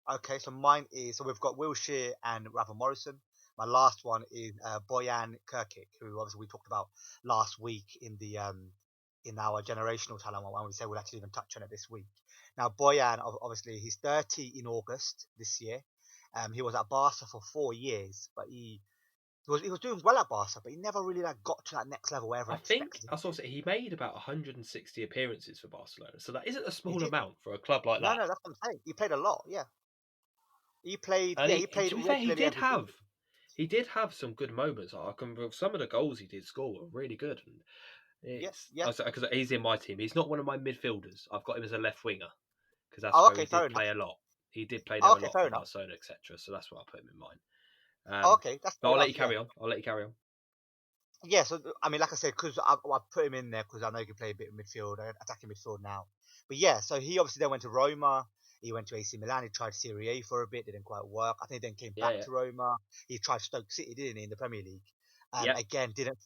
Okay, so mine is we've got Wilshere and Ravel Morrison. My last one is Boyan Kirkic, who obviously we talked about last week in our generational talent one when we said we'll actually even touch on it this week. Now Boyan, obviously he's 30 in August this year. He was at Barca for 4 years, but he was doing well at Barca, but he never really got to that next level where I everyone think expected him I to. saw he made about 160 appearances for Barcelona, so that isn't a He small did. amount for a club like No, that. no, that's what I'm saying. He played a lot. Yeah, he played. And Yeah, he played to be fair, regularly every season. he did have some good moments. I can some of the goals he did score were really good. And Yeah, it's yeah. because he's in my team. He's not one of my midfielders. I've got him as a left winger because that's Oh, where okay, he fair did enough. play a lot. He did play Oh, there a okay, lot fair for enough. Barcelona, etc. So that's why I put him in mine. Oh, okay, that's But fair I'll let enough. you Yeah, carry on. I'll let you carry on. yeah. So I mean, like I said, because I put him in there because I know he can play a bit of midfield, attacking midfield now. But yeah, so he obviously then went to Roma. He went to AC Milan. He tried Serie A for a bit, didn't quite work. I think he then came Yeah, back yeah, to Roma. He tried Stoke City, didn't he, in the Premier League? yeah. Again, didn't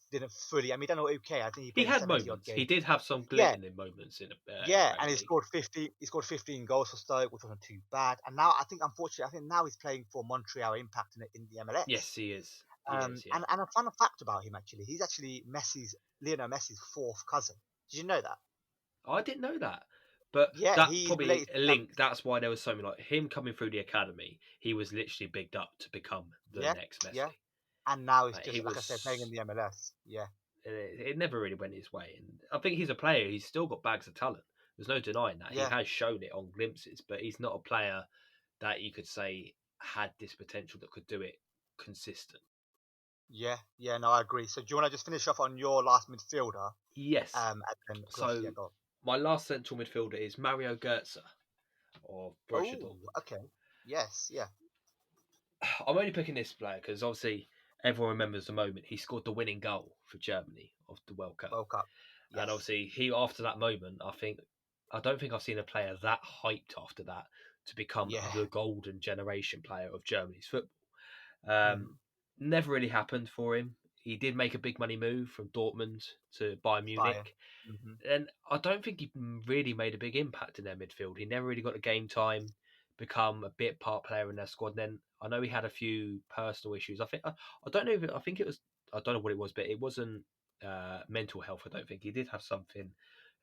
fully. I mean, he done okay. I think he He played in had 70 odd moments. He games. did have some Yeah, glittering moments in the yeah, and Premier he League. scored 50. He scored 15 goals for Stoke, which wasn't too bad. And now I think, unfortunately, I think now he's playing for Montreal Impact in the MLS. Yes, he is. He is. Yeah. And a fun fact about him actually, he's actually Lionel Messi's fourth cousin. Did you know that? I didn't know that. But Yeah, that he's probably related a to link. That's why there was so many like him coming through the academy. He was literally bigged up to become the yeah, next yeah. Messi. And now he's He just like I said, playing in was the MLS. Yeah. It never really went his way. And I think he's a player. He's still got bags of talent. There's no denying that. He Yeah, has shown it on glimpses, but he's not a player that you could say had this potential that could do it consistent. yeah. No, I agree. So do you want to just finish off on your last midfielder? Yes. And then, cause So yeah, go. my last central midfielder is Mario Götze of Borussia Oh, Dortmund. okay. Yes, yeah, I'm only picking this player because obviously everyone remembers the moment he scored the winning goal for Germany of the World Cup, World Cup. and Yes. obviously he after that moment, I don't think I've seen a player that hyped after that to become Yeah. the golden generation player of Germany's football. Um, Mm, Never really happened for him. He did make a big money move from Dortmund to Bayern Bayern. Munich, Hmm. and I don't think he really made a big impact in their midfield. He never really got the game time, become a bit part player in their squad. And then I know he had a few personal issues. I don't know if I think it was I don't know what it was, but it wasn't mental health. I don't think he did have something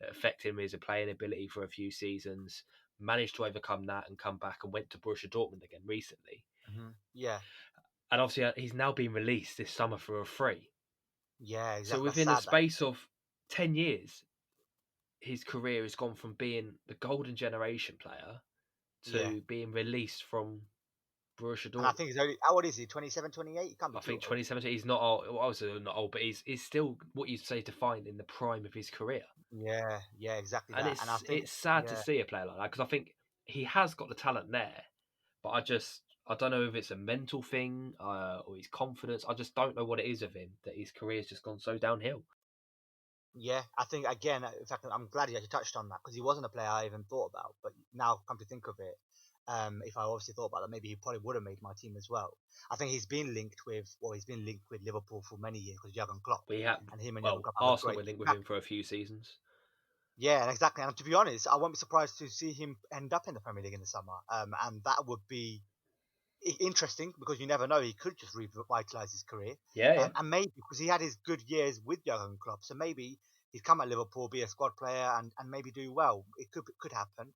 that affected him as a playing ability for a few seasons. Managed to overcome that and come back and went to Borussia Dortmund again recently. Hmm. Yeah, And obviously he's now been released this summer for a free. yeah, So exactly. That's within the sad. That. space of 10 years, his career has gone from being the golden generation player Yeah, to being released from Borussia and I Dortmund. think he's only. How old is he? 27, 28? He can't be I too think old. 2017. He's not old. Well, I was not old, but he's still what you'd say to find in the prime of his career. Yeah, yeah, exactly And that. And I think, it's sad to yeah, see a player like that because I think he has got the talent there, but I don't know if it's a mental thing or his confidence. I just don't know what it is of him that his career's just gone so downhill. yeah, I think again. In fact, I'm glad you actually touched on that because he wasn't a player I even thought about. But now, come to think of it, if I obviously thought about that, maybe he probably would have made my team as well. I think he's been linked with Liverpool for many years because Jurgen Klopp We have and him and Jurgen well, Klopp have a Arsenal great were linked with back. him for a few seasons. Yeah, and exactly. And to be honest, I won't be surprised to see him end up in the Premier League in the summer. And that would be interesting because you never know. He could just revitalize his career. Yeah, yeah, And maybe because he had his good years with Jurgen Klopp, so maybe he'd come at Liverpool, be a squad player, and maybe do well. It could happen.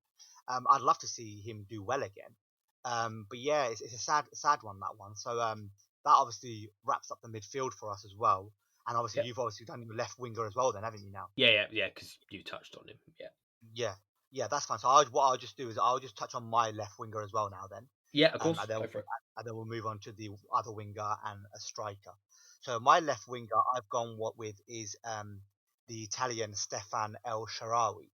I'd love to see him do well again. But yeah, it's a sad one, that one. So that obviously wraps up the midfield for us as well. And obviously yeah, you've obviously done your left winger as well, then, haven't you now? yeah. Because you touched on him. Yeah, Yeah, yeah, that's fine. So what I'll just do is I'll just touch on my left winger as well now then. yeah. Of And course, then go for it. we'll move on to the other winger and a striker. So my left winger I've gone what with is the Italian Stefan El Shaarawy.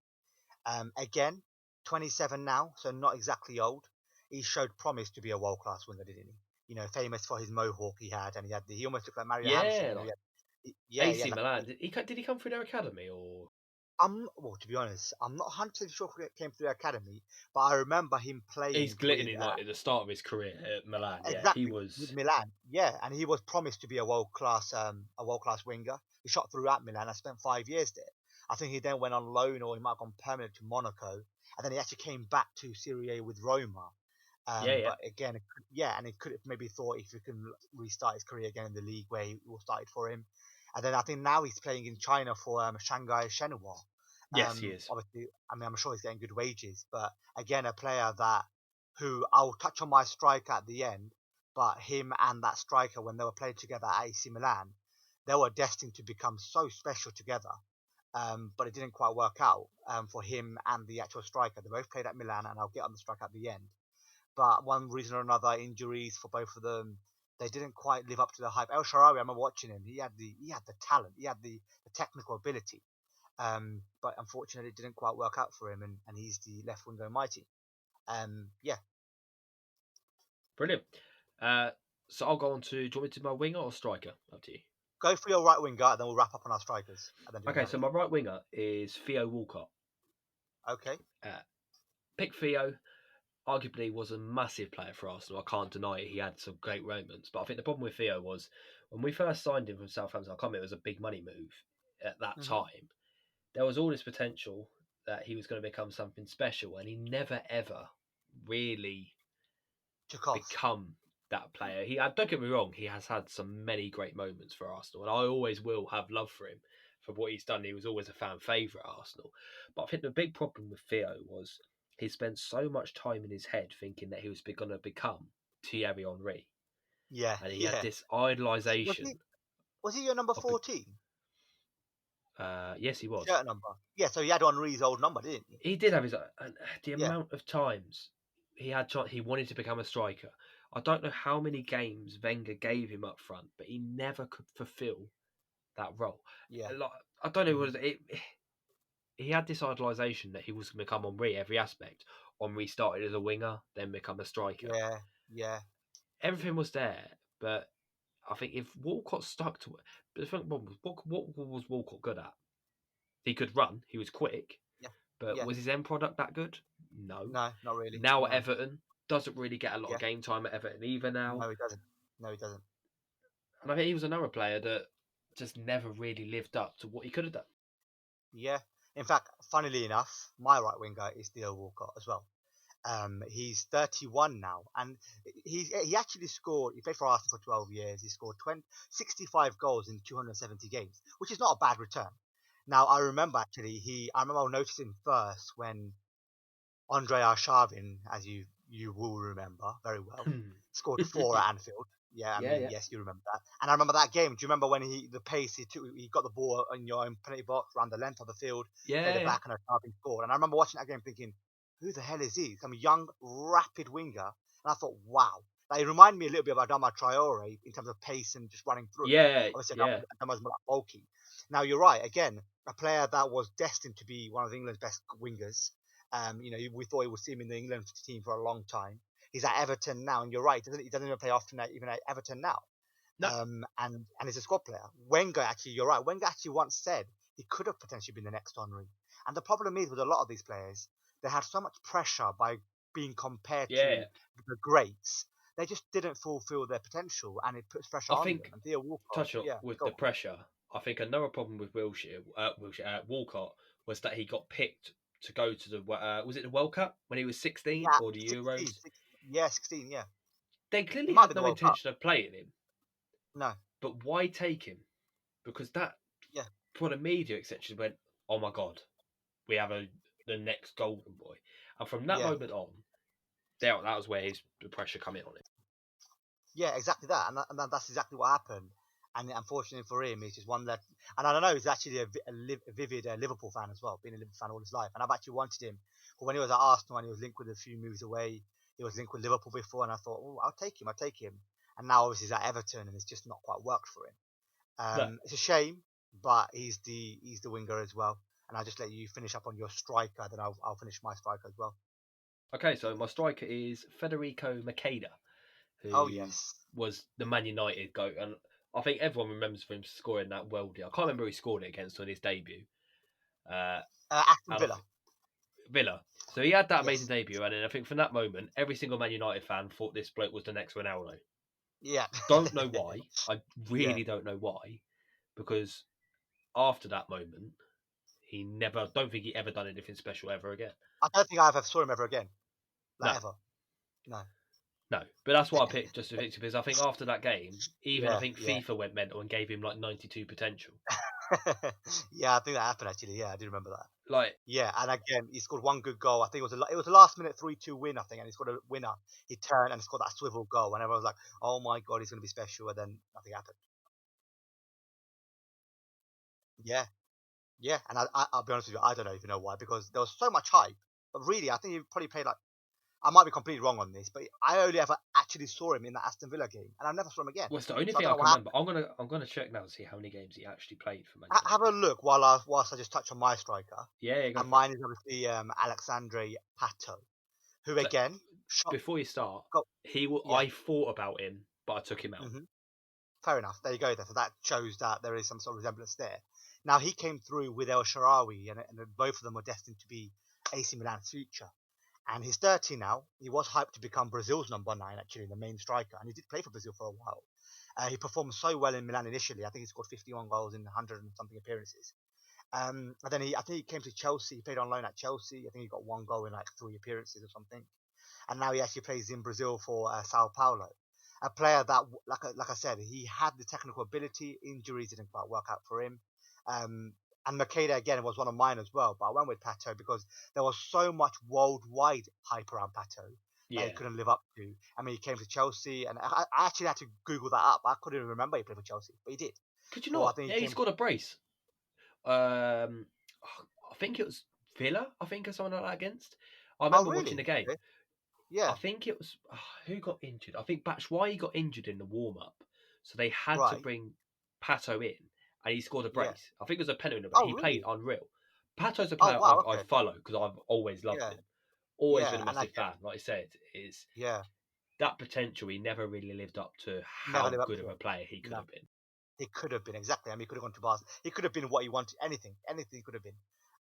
Again, 27 now, so not exactly old. He showed promise to be a world class winger, didn't he? You know, famous for his mohawk he had, and he almost looked like Mario Hamsik. Yeah, You know, like he AC had like Milan. Did he come through their academy or? well, to be honest, I'm not 100% sure if it came through the academy, but I remember him He's playing with glittering like at the start of his career at Milan. Yeah, he exactly with was. Milan. Yeah, and he was promised to be a world class winger. He shot through at Milan. I spent 5 years there. I think he then went on loan or he might have gone permanent to Monaco, and then he actually came back to Serie A with Roma. Yeah, yeah, But again, yeah, and he could have maybe thought if he can restart his career again in the league where he will started for him. And then I think now he's playing in China for Shanghai Shenhua. yes, he is. Obviously, I mean, I'm sure he's getting good wages, but again, a player that who I'll touch on my striker at the end, but him and that striker, when they were playing together at AC Milan, they were destined to become so special together. But it didn't quite work out for him and the actual striker. They both played at Milan, and I'll get on the striker at the end. But one reason or another, injuries for both of them, they didn't quite live up to the hype. El Shaarawy, I remember watching him. He had the talent, he had the technical ability. But unfortunately, it didn't quite work out for him, and he's the left winger in my team. Yeah, Brilliant. Uh, so I'll go on to. Do you want me to do my winger or striker? Up to you. go for your right winger, and then we'll wrap up on our strikers, and then do the Okay, other so my two. right winger is Theo Walcott. Okay. Uh, Pick Theo. Arguably was a massive player for Arsenal. I can't deny it. He had some great moments, but I think the problem with Theo was when we first signed him from Southampton. I can't remember. It was a big money move at that Hmm. time. There was all this potential that he was going to become something special, and he never ever really Took off. become that player. Don't get me wrong, he has had some many great moments for Arsenal, and I always will have love for him for what he's done. He was always a fan favourite at Arsenal. But I think the big problem with Theo was he spent so much time in his head thinking that he was going to become Thierry Henry, Yeah, and he had yeah. this Was idolisation he was he your number of. 14? Yes, he was. Shirt number. Yeah, so he had Henri's old number, didn't he? He did have his the Yeah, amount of times he wanted to become a striker. I don't know how many games Wenger gave him up front, but he never could fulfil that role. yeah. Like, I don't know, Mhm. he had this idolisation that he was going to become Henri every aspect. Henri started as a winger, then become a striker. Yeah, yeah, Everything was there, but I think if Walcott stuck to it, but the thing was, what was Walcott good at? He could run, he was quick, yeah, but yeah. was his end product that good? No. No, not really. Now at No. Everton, doesn't really get a lot of Yeah. game time at Everton either now. No, he doesn't. No, he doesn't. And I think he was another player that just never really lived up to what he could have done. Yeah. In fact, funnily enough, my right winger is Theo Walcott as well. He's 31 now, and he actually scored. He played for Arsenal for 12 years. He scored 65 goals in 270 games, which is not a bad return. Now I remember actually I remember noticing first when Andre Arshavin, as you will remember very well, scored 4 at Anfield. Yeah, I Yeah, mean, yeah. yes, you remember that. And I remember that game. Do you remember when the pace he took, he got the ball in your own penalty box, ran the length of the field, played Yeah, it yeah. back, and Arshavin scored. And I remember watching that game thinking, who the hell is he? Some young, rapid winger. And I thought, wow. Like, it reminded me a little bit of Adama Traore in terms of pace and just running through. Yeah, Obviously, yeah. Adama's more like bulky. Now, you're right. Again, a player that was destined to be one of England's best wingers. We thought we would see him in the England team for a long time. He's at Everton now, and you're right. He doesn't even play often even at Everton now. No, And he's a squad player. Wenger, actually, you're right. Wenger actually once said he could have potentially been the next Henry. And the problem is with a lot of these players, they had so much pressure by being compared yeah. to the greats. They just didn't fulfill their potential, and it puts pressure I on them. think And Theo Walcott, touch up yeah, with go the on. pressure. I think another problem with Walcott was that he got picked to go to the was it the World Cup when he was 16 Yeah, or the 16, Euros? 16, yeah, 16, yeah. They It clearly might be had the no World Cup. intention of playing him, No, but why take him? Because that yeah, for the media etc. went, oh my god, we have the next golden boy, and from that yeah. moment on, that was where the pressure come in on him. Yeah, exactly that, and that's exactly what happened. And unfortunately for him, he's just one that. And I don't know, he's actually a vivid Liverpool fan as well, being a Liverpool fan all his life. And I've actually wanted him. But when he was at Arsenal and he was linked with a few moves away, he was linked with Liverpool before, and I thought, oh, I'll take him. And now obviously he's at Everton, and it's just not quite worked for him. No. It's a shame, but he's the winger as well. And I'll just let you finish up on your striker, then I'll finish my striker as well. Okay, so my striker is Federico Makeda, Oh who yes, was the Man United goat, and I think everyone remembers him scoring that worldie. I can't remember who he scored it against on his debut. Aston Out of Villa. Villa. So he had that amazing Yes, debut, and then I think from that moment, every single Man United fan thought this bloke was the next Ronaldo. yeah, Don't know why. I yeah. really don't know why, because after that moment, he never. Don't think he ever done anything special ever again. I don't think I've ever saw him ever again. No, Like ever. No. no. But that's why I picked just to because I think after that game, even I Yeah, think yeah. FIFA went mental and gave him like 92 potential. Yeah, I think that happened actually. Yeah, I do remember that. Like, Yeah, and again, he scored one good goal. I think it was a last minute 3-2 win, I think, and he scored a winner. He turned and scored that swivel goal, and everyone was like, "Oh my god, he's going to be special," and then nothing happened. Yeah, yeah, and I'll be honest with you, I don't even know why, because there was so much hype. But really, I think he probably played like, I might be completely wrong on this, but I only ever actually saw him in that Aston Villa game, and I never saw him again. what's the only So I thing don't I know can what happened. remember? I'm gonna check now to see how many games he actually played for Man Have a United. look whilst I just touch on my striker. Yeah, yeah, go And for it. mine is obviously Alexandre Pato, who So again shot. before you start, Got, yeah. I thought about him, but I took him out. hmm Fair enough. There you go. Then. So that shows that there is some sort of resemblance there. Now he came through with El Shaarawy, and both of them were destined to be AC Milan's future. And he's 30 now. He was hyped to become Brazil's number 9, actually, the main striker, and he did play for Brazil for a while. He performed so well in Milan initially. I think he scored 51 goals in 100 and something appearances. And then I think he came to Chelsea. He played on loan at Chelsea. I think he got 1 goal in like 3 appearances or something. And now he actually plays in Brazil for Sao Paulo. A player that, like I said, he had the technical ability. Injuries didn't quite work out for him. And Makeda again was one of mine as well, but I went with Pato because there was so much worldwide hype around Pato that he Yeah. couldn't live up to. I mean, he came to Chelsea, and I actually had to Google that up. I couldn't even remember he played for Chelsea, but he did. Could you For I not? think he Yeah, he came. scored a brace. I think it was Villa. I think or something like that against. I Oh, remember watching the really? game. Okay. I Yeah. think it was who got injured. I think Batshuayi got injured in the warm up, so they had to Right. bring Pato in, and he scored a Yeah. brace. I think it was a penalty, but Oh, he played really? unreal. Pato's a Oh, player wow. I Okay. follow because I've always loved Yeah. him. Always been Yeah. a And I massive get. fan. Like I said, is Yeah. that potential he never really lived up to Never how live up good of to a it. player he could No. have been. He could have been exactly. I mean, he could have gone to Barca. He could have been what he wanted. Anything he could have been.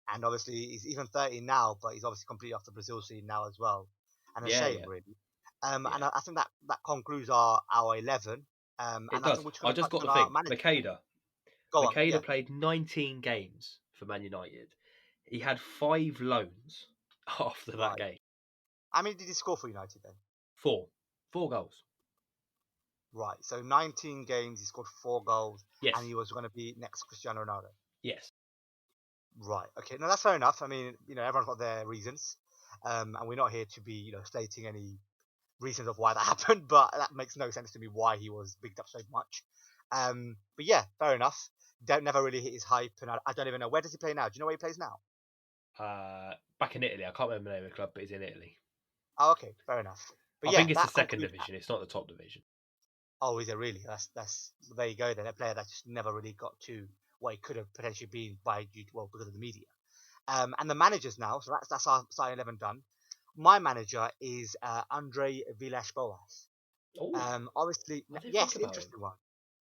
And obviously, he's even 30 now, but he's obviously completely off the Brazil scene now as well. And a Yeah, shame, yeah, really. yeah. And I think that concludes our 11. It And I does. think we're just I going to just touch got on the our thing. managers now. Makeda. Go on. Yeah. Makeda played 19 games for Man United. He had 5 loans after that Right. game. How many did he score for United then? 4. 4 goals. Right. So 19 games, he scored 4 goals, and Yes. he was going to be next Cristiano Ronaldo. Yes. Right. Okay. No, that's fair enough. I mean, everyone's got their reasons, and we're not here to be, stating any reasons of why that happened, but that makes no sense to me why he was bigged up so much. But yeah, fair enough. Don't never really hit his hype, and I don't even know where does he play now. Do you know where he plays now? Back in Italy. I can't remember the name of the club, but he's in Italy. Oh, okay, fair enough. But I yeah, think it's the that second concludes. division. It's not the top division. Oh, is it really? That's there you go then. A player that just never really got to what he could have potentially been because of the media. And the managers now, so that's our starting 11 done. My manager is Andre Villas-Boas. Oh, Obviously, I didn't think yes, about him. interesting one.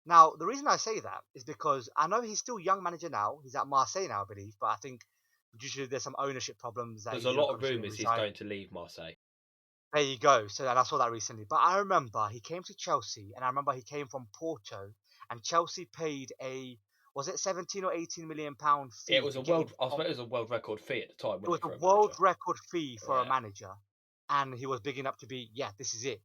Now, the reason I say that is because I know he's still a young manager now. He's at Marseille now, I believe, but I think due to there's some ownership problems that There's a he's lot of considering rumours he's resigning. going to leave Marseille. There you go. So and I saw that recently. But I remember he came to Chelsea, and I remember he came from Porto, and Chelsea paid was it 17 or 18 million pound It fee was to a get world. him I from. suppose it was a world record fee at the time, It wasn't was it, a for a world manager? record fee for a Yeah. manager, and he was big enough to be, yeah, this is it.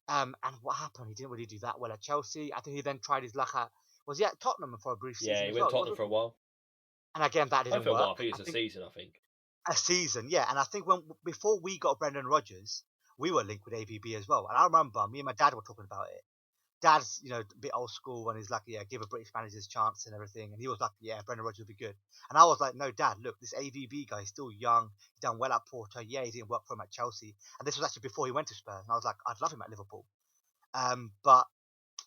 And what happened? He didn't really do that well at Chelsea. I think he then tried his luck at was he at Tottenham for a brief Yeah, season he as went well. to Tottenham for a while. And again, that I didn't for a while. work. I think it I was a think season. I think. a season, yeah. And I think before we got Brendan Rodgers, we were linked with ABB as well. And I remember me and my dad were talking about it. Dad's, a bit old school when he's like, yeah, give a British manager's chance and everything. And he was like, yeah, Brendan Rodgers will be good. And I was like, no, Dad, look, this AVB guy is still young. He's done well at Porto. Yeah, he didn't work for him at Chelsea. And this was actually before he went to Spurs. And I was like, I'd love him at Liverpool. But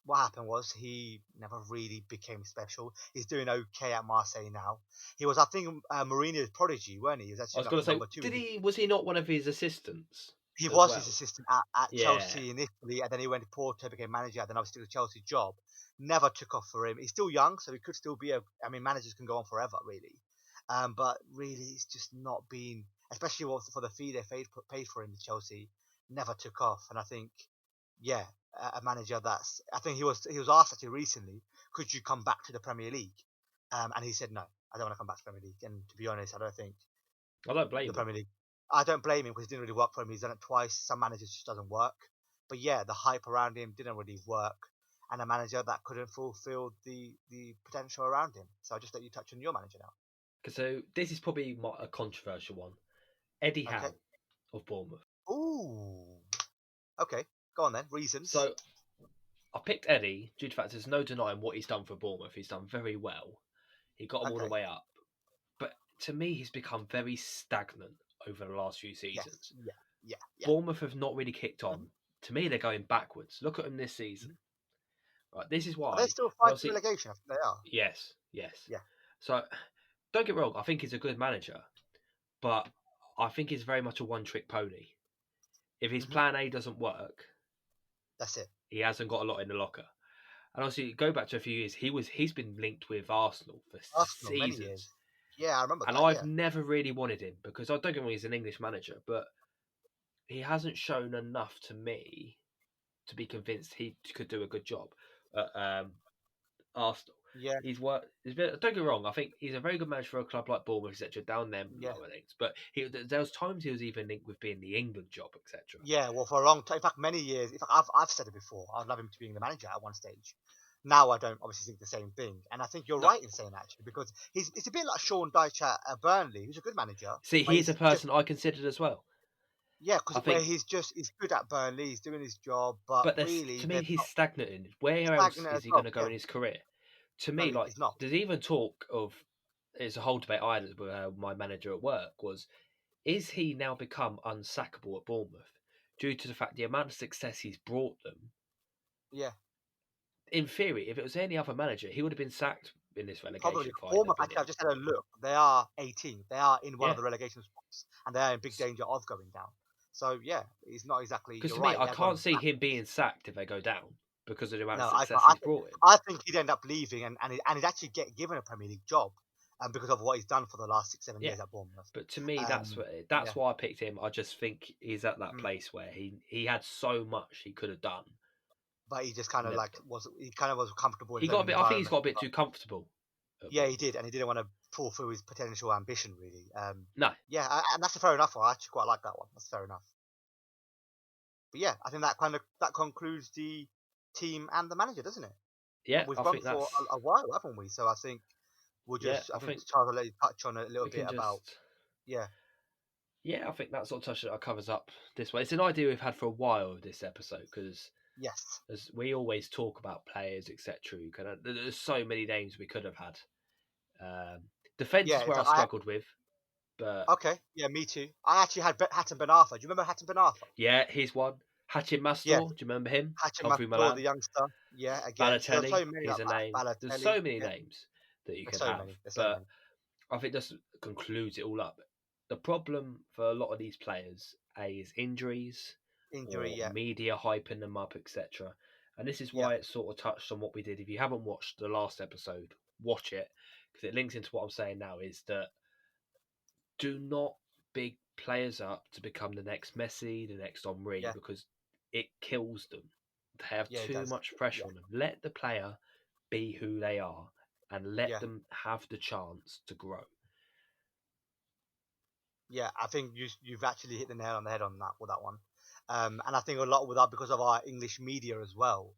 what happened was he never really became special. He's doing okay at Marseille now. He was, I think, Mourinho's prodigy, weren't he? He was I actually was like going a to say, number two. did he? Was he not one of his assistants He as was his well? assistant at Yeah. Chelsea initially, and then he went to Porto, became manager, and then obviously the Chelsea job. Never took off for him. He's still young, so he could still be I mean, managers can go on forever, really. But really, it's just not been, especially for the fee they paid for him in Chelsea, never took off. And I think, yeah, a manager I think he was asked actually recently, could you come back to the Premier League? And he said no, I don't want to come back to the Premier League. And to be honest, I don't think I don't the blame him. Premier League. I don't blame him because it didn't really work for him. He's done it twice. Some managers just doesn't work. But yeah, the hype around him didn't really work, and a manager that couldn't fulfill the potential around him. So I just let you touch on your manager now. So this is probably a controversial one. Eddie Okay. Howe of Bournemouth. Ooh. Okay. Go on then. Reasons. So I picked Eddie due to the fact there's no denying what he's done for Bournemouth. He's done very well. He got them all the Okay. way up. But to me, he's become very stagnant over the last few Yes. seasons. Yeah. Yeah. Yeah. Bournemouth have not really kicked on. Mm-hmm. To me, they're going backwards. Look at them this season. Right, this is Are they why. still And fighting obviously, relegation? I think they are. yes, yes. Yeah. So don't get me wrong. I think he's a good manager, but I think he's very much a one-trick pony. If his Mm-hmm. plan A doesn't work, That's it. he hasn't got a lot in the locker. And obviously, go back to a few years, he's been linked with Arsenal for Arsenal many seasons, years. Yeah, I remember and that. I've Yeah. never really wanted him because I don't get me wrong, he's an English manager, but he hasn't shown enough to me to be convinced he could do a good job at Arsenal. Yeah. Don't get me wrong. I think he's a very good manager for a club like Bournemouth, etc. Down them Yeah. lower leagues, but there was times he was even linked with being the England job, etc. Yeah, well, for a long time, in fact, many years. In fact, I've said it before. I'd love him to be the manager at one stage. Now I don't obviously think the same thing, and I think you're No, right in saying that actually because it's a bit like Sean Dyche at Burnley, who's a good manager, see, but he's a he's just person I considered as well. yeah, I because where think, he's good at Burnley, he's doing his job, but but really to me, they're he's not stagnating. Where else stagnant is as he going well. to go Yeah, in his career? To no, me, like, he's not. there's even talk of it's a whole debate I had with my manager at work was, is he now become unsackable at Bournemouth due to the fact the amount of success he's brought them? Yeah, In theory, if it was any other manager, he would have been sacked in this probably. relegation fight they've Bournemouth, been actually, in. I've just had a look. They are 18th. They are in one of Yeah. the relegation spots, and they are in big danger of going down. So yeah, he's not exactly. Because You're to me, right. I can't Everyone's see him being sacked if they go down because of the amount of no. success he's brought in. I think he'd end up leaving, and he'd actually get given a Premier League job, because of what he's done for the last 6, 7 Yeah. years at Bournemouth. But to me, Yeah. that's why I picked him. I just think he's at that Mm. place where he had so much he could have done. But he just kind of Never like did. was comfortable in He his got a own bit. I think he's environment. got a bit too comfortable at Yeah, he Bournemouth. did, and he didn't want to pull through his potential ambition, really. No. Yeah, and that's a fair enough one. I actually quite like that one. That's fair enough. But yeah, I think that concludes the team and the manager, doesn't it? Yeah, We've I gone think for that's. a while, haven't we? So I think Yeah, I I think think Charles will let you touch on a little we can bit about, just. yeah, Yeah, I think that sort of touch that covers up this way. It's an idea we've had for a while. This episode because yes, as we always talk about players, etc. There's so many names we could have had. Um, Defense yeah. is where I I struggled with, but okay, yeah, me too. I actually had Hatton Ben Arthur. Do you remember Hatton Ben Arthur? yeah, he's one. Hatchin Mastor, Yeah, do you remember him? Hatchin Humphrey Mastor, the Milan, youngster. Yeah, again, there's so Balotelli, many he's like a that. name. There's Balotelli. so many Yeah, names that you there's could so have, many. There's so but many. I think this concludes it all up. The problem for a lot of these players, A, is injuries Injury. or Yeah, media hyping them up, etc. And this is yeah, why it sort of touched on what we did. If you haven't watched the last episode, watch it because it links into what I'm saying now. Is that do not big players up to become the next Messi, the next Henri, yeah, because it kills them. They have yeah. It too does. much pressure Yeah, on them. Let the player be who they are and let yeah. them have the chance to grow. Yeah, I think you've actually hit the nail on the head on that with that one. And I think a lot with that because of our English media as well.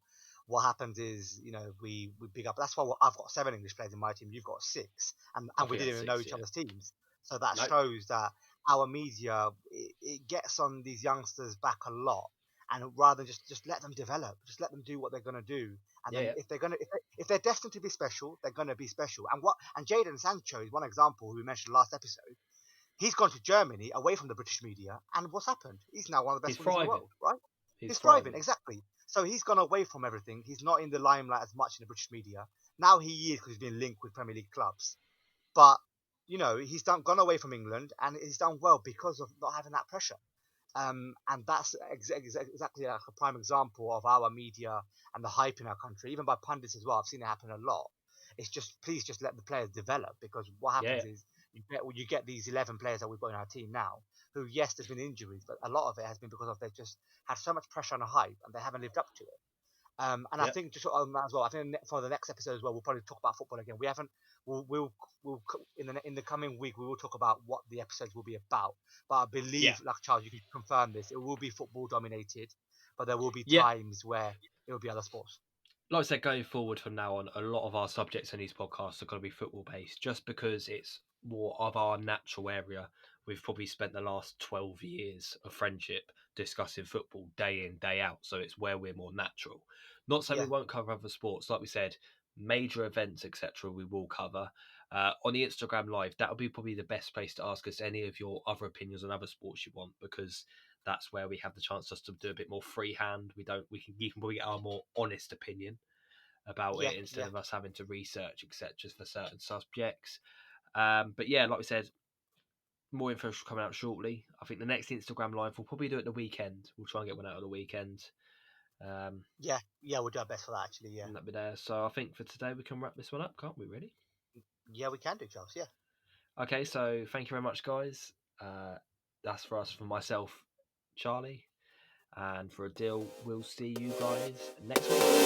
What happens is, we big up. That's why I've got 7 English players in my team. You've got 6, and I we think didn't that's even know 6, each yeah. other's teams. So that No, shows that our media it gets on these youngsters back a lot. And rather than just let them develop, just let them do what they're gonna do. And yeah, then yeah. if they're destined to be special, they're gonna be special. And Jadon Sancho is one example who we mentioned last episode. He's gone to Germany away from the British media, and what's happened? He's now one of the He's best wingers in the thriving. world, right? He's He's thriving, thriving. exactly. So he's gone away from everything. He's not in the limelight as much in the British media. Now he is because he's been linked with Premier League clubs. But, he's gone away from England, and he's done well because of not having that pressure. And that's exactly like a prime example of our media and the hype in our country, even by pundits as well. I've seen it happen a lot. It's just, please just let the players develop, because what Yeah, happens is you get these 11 players that we've got in our team now who, yes, there's been injuries, but a lot of it has been because they've just had so much pressure and hype and they haven't lived up to it. And I yeah, think just on that as well, I think for the next episode as well, we'll probably talk about football again. We haven't, we'll in the coming week, we will talk about what the episodes will be about. But I yeah, believe, like Charles, you can confirm this, it will be football dominated, but there will be yeah. times where it will be other sports. Like I said, going forward from now on, a lot of our subjects in these podcasts are going to be football based, just because it's more of our natural area. We've probably spent the last 12 years of friendship discussing football day in, day out, so it's where we're more natural. Not saying we Yeah, won't cover other sports, like we said, major events, etc. We will cover on the Instagram live. That'll be probably the best place to ask us any of your other opinions on other sports you want, because that's where we have the chance just to do a bit more freehand. You can probably get our more honest opinion about yeah, it instead yeah, of us having to research etc. for certain subjects. But yeah, like we said, more info coming out shortly. I think the next Instagram live we'll probably do it the weekend. We'll try and get one out on the weekend. yeah, yeah. We'll do our best for that, actually. Yeah, And that'll be there. So I think for today we can wrap this one up, can't we? Really? yeah, we can do, Charles. Yeah, Okay. So thank you very much, guys. That's for us, for myself, Charlie, and for Adil. We'll see you guys next week.